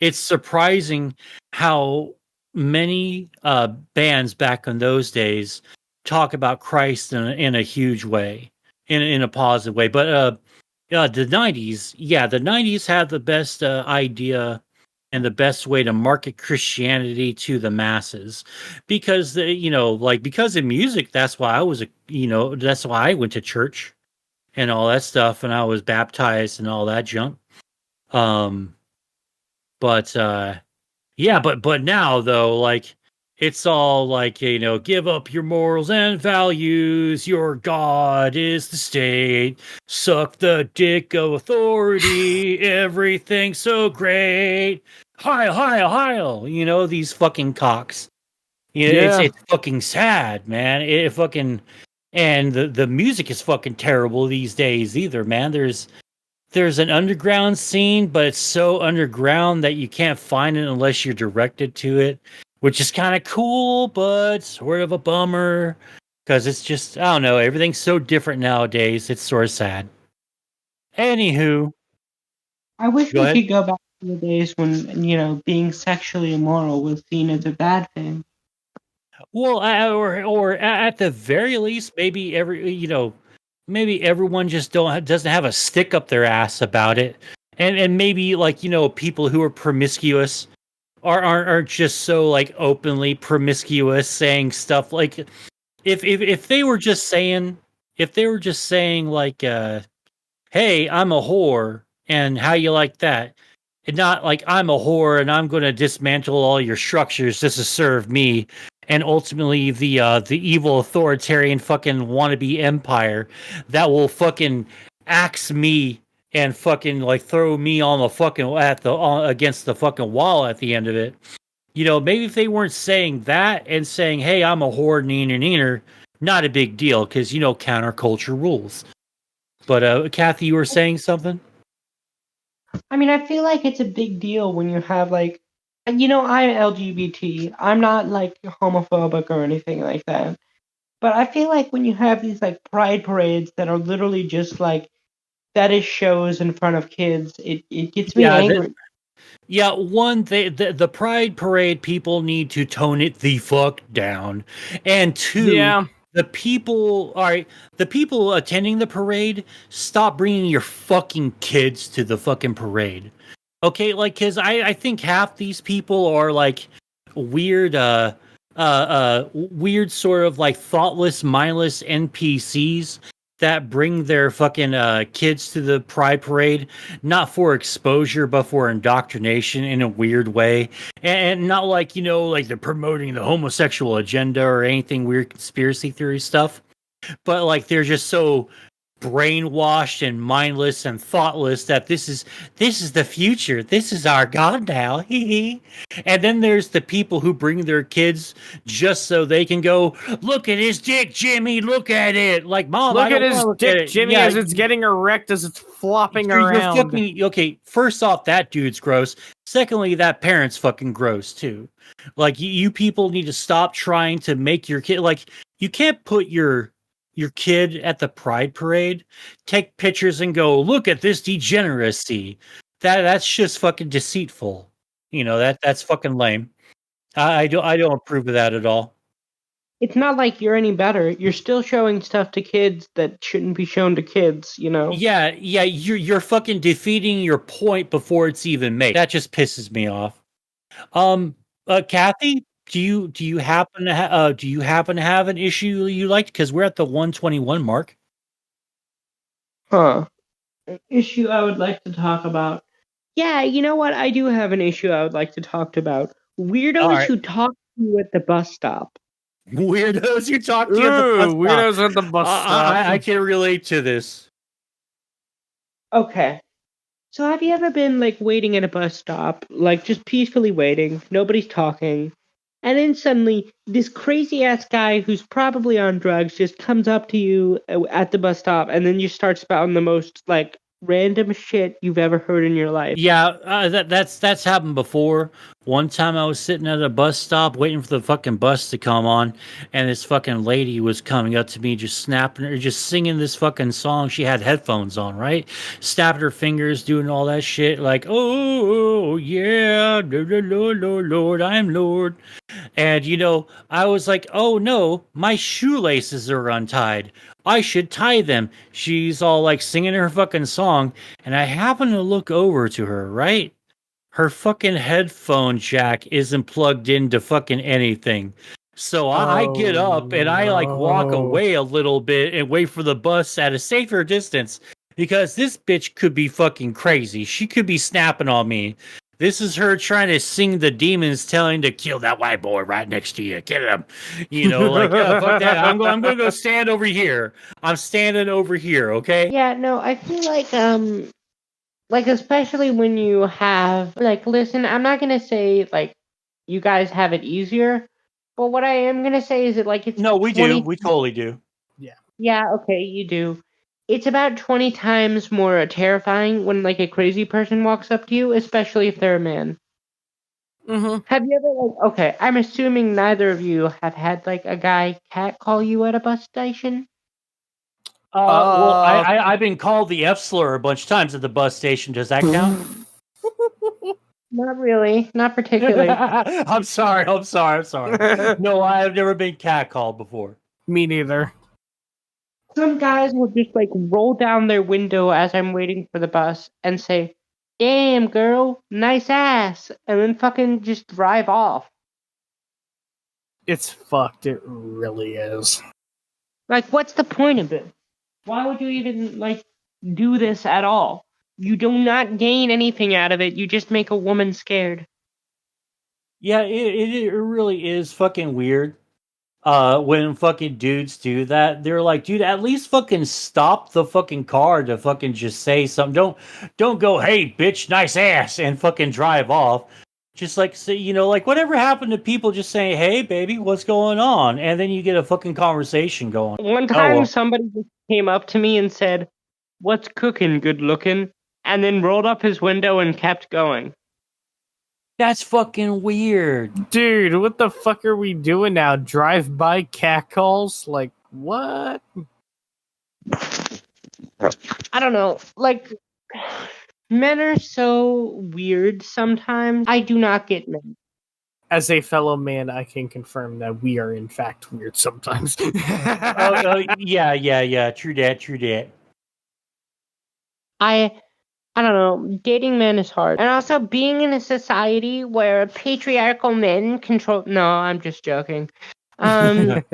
It's surprising how many bands back in those days talk about Christ in a huge way, in a positive way. But the 90s, the 90s had the best idea and the best way to market Christianity to the masses, because because of music. That's why that's why I went to church and all that stuff, and I was baptized and all that junk. But but now though, like, it's all like, give up your morals and values. Your God is the state. Suck the dick of authority. Everything's so great. Heil, heil, heil. These fucking cocks. It's fucking sad, man. It fucking, and the music is fucking terrible these days either, man. There's an underground scene, but it's so underground that you can't find it unless you're directed to it, which is kind of cool, but sort of a bummer, because it's just, I don't know, everything's so different nowadays. It's sort of sad. Anywho. I wish we could go back to the days when, being sexually immoral was seen as a bad thing. Well, or at the very least, maybe everyone just doesn't have a stick up their ass about it, and maybe like people who are promiscuous aren't just so like openly promiscuous, saying stuff like if they were just saying like hey, I'm a whore and how you like that, and not like I'm a whore and I'm going to dismantle all your structures just to serve me, and ultimately the evil authoritarian fucking wannabe empire that will fucking axe me and fucking like throw me on the fucking against the fucking wall at the end of it. Maybe if they weren't saying that and saying, "Hey, I'm a whore, neener neener," not a big deal because counterculture rules. But Kathy, you were saying something? I mean, I feel like it's a big deal when you have like, I'm LGBT. I'm not like homophobic or anything like that. But I feel like when you have these like pride parades that are literally just like fetish shows in front of kids, it gets me Yeah, angry. yeah. One, the Pride Parade people need to tone it the fuck down, and two, Yeah. the people attending the parade, stop bringing your fucking kids to the fucking parade. Okay, like, because I think half these people are like weird, weird sort of like thoughtless, mindless NPCs that bring their fucking kids to the Pride Parade, not for exposure, but for indoctrination in a weird way, and not like like they're promoting the homosexual agenda or anything weird conspiracy theory stuff, but like they're just so brainwashed and mindless and thoughtless that this is the future. This is our god now. And then there's the people who bring their kids just so they can go, look at his dick, Jimmy. Look at it. Like, mom, I Look at don't his want to look at dick, it. Jimmy, Yeah, as it's getting erect as it's flopping you're around. fucking okay. First off, that dude's gross. Secondly, that parent's fucking gross too. Like you people need to stop trying to make your kid like you can't put your kid at the pride parade, take pictures and go, look at this degeneracy. That's just fucking deceitful. That's fucking lame. I don't approve of that at all. It's not like you're any better. You're still showing stuff to kids that shouldn't be shown to kids. Yeah, you're fucking defeating your point before it's even made. That just pisses me off. Kathy, do you happen to have an issue you liked? Because we're at the 121 mark. Huh. An issue I would like to talk about. Yeah, you know what? I do have an issue I would like to talk about. All Weirdos right, who talk to you at the bus stop. weirdos you talk to at the bus Ooh, stop. weirdos at the bus stop. I can relate to this. Okay. So have you ever been like waiting at a bus stop, like just peacefully waiting, nobody's talking, and then suddenly this crazy ass guy who's probably on drugs just comes up to you at the bus stop and then just starts spouting the most like random shit you've ever heard in your life. Yeah, that's happened before. One time I was sitting at a bus stop waiting for the fucking bus to come on, and this fucking lady was coming up to me, just snapping her, just singing this fucking song. She had headphones on, right? Snapping her fingers, doing all that shit, like, oh yeah, Lord, I'm Lord. And I was like, oh no, my shoelaces are untied. I should tie them. She's all like singing her fucking song, and I happen to look over to her, right? Her fucking headphone jack isn't plugged into fucking anything. So I get up and I like walk no. away a little bit and wait for the bus at a safer distance because this bitch could be fucking crazy. She could be snapping on me. This is her trying to sing the demons telling to kill that white boy right next to you. Kill him. Like, fuck that. I'm going to go stand over here. I'm standing over here, okay? Yeah, no, I feel like especially when you have like listen, I'm not gonna say like you guys have it easier, but what I am gonna say is that like it's No, we do. 20. We totally do. Yeah, okay, you do. It's about 20 times more terrifying when like a crazy person walks up to you, especially if they're a man. Mm-hmm. Have you ever like okay, I'm assuming neither of you have had like a guy catcall you at a bus station? Well, Uh, I've been called the F slur a bunch of times at the bus station. Does that count? Not really, not particularly. I'm sorry. I'm sorry. I'm sorry. No, I have never been catcalled before. Me neither. Some guys will just like roll down their window as I'm waiting for the bus and say, damn girl, nice ass, and then fucking just drive off. It's fucked. It really is. Like, what's the point of it? Why would you even, like, do this at all? You do not gain anything out of it. You just make a woman scared. Yeah, it really is fucking weird. When fucking dudes do that, they're like, dude, at least fucking stop the fucking car to fucking just say something. Don't go, hey, bitch, nice ass, and fucking drive off. Just like, say, like whatever happened to people just saying, hey, baby, what's going on? And then you get a fucking conversation going. One Oh, time, well. somebody just came up to me and said, "What's cooking, good looking?" and then rolled up his window and kept going. That's fucking weird. Dude, what the fuck are we doing now? Drive-by catcalls? Like, what? I don't know. Like, men are so weird sometimes. I do not get men. As a fellow man, I can confirm that we are in fact weird sometimes. Yeah. True that. I don't know. Dating men is hard. And also being in a society where patriarchal men control. No, I'm just joking. I'm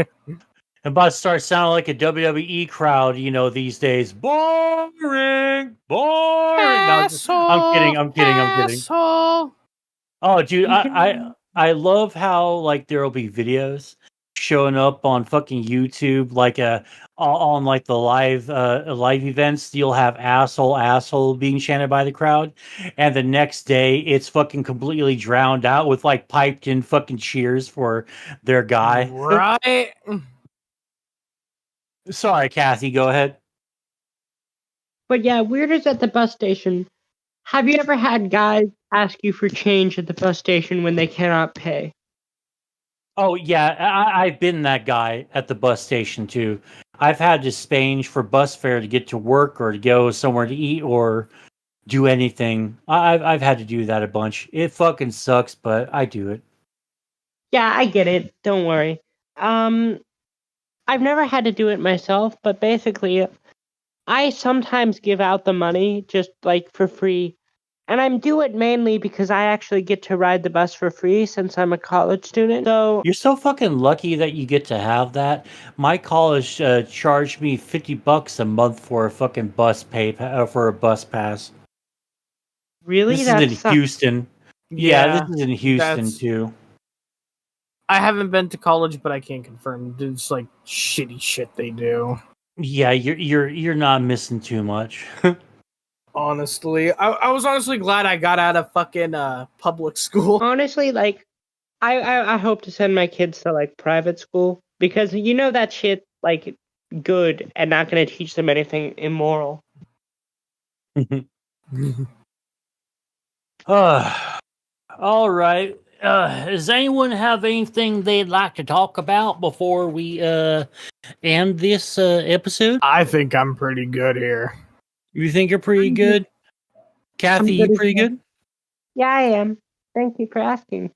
about to start sounding like a WWE crowd, these days. Boring. No, I'm kidding. Asshole. Oh, dude, You can- I love how like there'll be videos showing up on fucking YouTube, like on like the live events. You'll have asshole being chanted by the crowd, and the next day it's fucking completely drowned out with like piped in fucking cheers for their guy. Right? Sorry, Kathy, go ahead. But yeah, Weirdos at the bus station. Have you ever had guys ask you for change at the bus station when they cannot pay? Oh yeah, I've been that guy at the bus station too. I've had to spange for bus fare to get to work or to go somewhere to eat or do anything. I've had to do that a bunch. It fucking sucks, but I do it. Yeah, I get it. Don't worry. Um, I've never had to do it myself, but basically, I sometimes give out the money just like for free. And I do it mainly because I actually get to ride the bus for free since I'm a college student. So, You're so fucking lucky that you get to have that. My college charged me $50 a month for a fucking for a bus pass. really, This is that in sucks. Houston. Yeah, this is in Houston that's- too. I haven't been to college, but I can't confirm. It's like shitty shit they do. Yeah, you're not missing too much. Honestly, I was honestly glad I got out of fucking public school. Honestly, like, I hope to send my kids to like private school because that shit like good and not going to teach them anything immoral. All right. Does anyone have anything they'd like to talk about before we end this episode? I think I'm pretty good here. You think you're pretty I'm good? Kathy, good you as pretty well. good? Yeah, I am. Thank you for asking.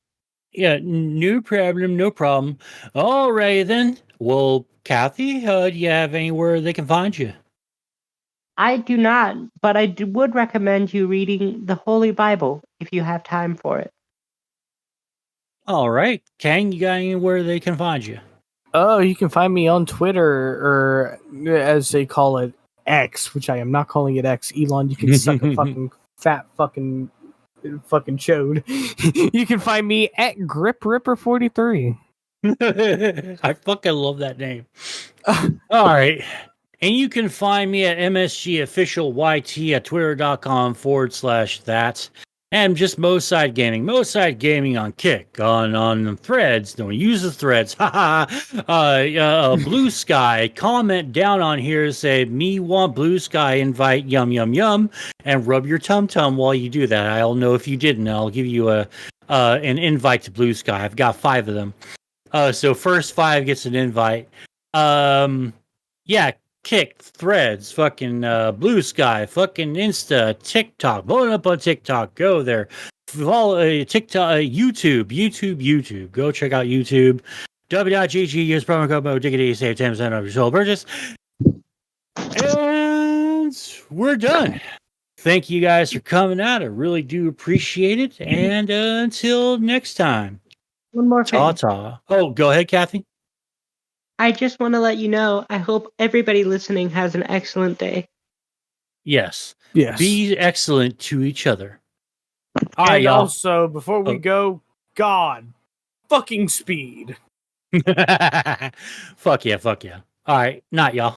Yeah, no problem, no problem. All right then. Well, Kathy, do you have anywhere they can find you? I do not, but would recommend you reading the Holy Bible if you have time for it. All right, Kang, you got anywhere they can find you? Oh, you can find me on Twitter, or as they call it, X, which I am not calling it X. Elon, you can suck a fucking fat fucking chode. You can find me at GripRipper43. I fucking love that name. All right. And you can find me at MSG Official YT at twitter.com/that. And just Moside Gaming. Moside Gaming on Kick, on Threads. Don't use the Threads. Blue Sky. Comment down on here, say, me want Blue Sky invite, yum, yum, yum. And rub your tum-tum while you do that. I'll know if you didn't. I'll give you an invite to Blue Sky. I've got 5 of them. So first 5 gets an invite. Yeah, Kick, Threads, fucking Blue Sky, fucking Insta, TikTok, blowing up on TikTok. Go there. Follow TikTok, YouTube. Go check out YouTube. W.GG, use promo code MoDiggity, save 10% of your total purchase. And we're done. thank you guys for coming out. I really do appreciate it. And until next time, One more thing. ta-ta. Oh, go ahead, Kathy. I just want to let you know, I hope everybody listening has an excellent day. Yes. Yes. Be excellent to each other. All right, And y'all. also, before we go, God, fucking speed. Fuck yeah. All right. Not y'all.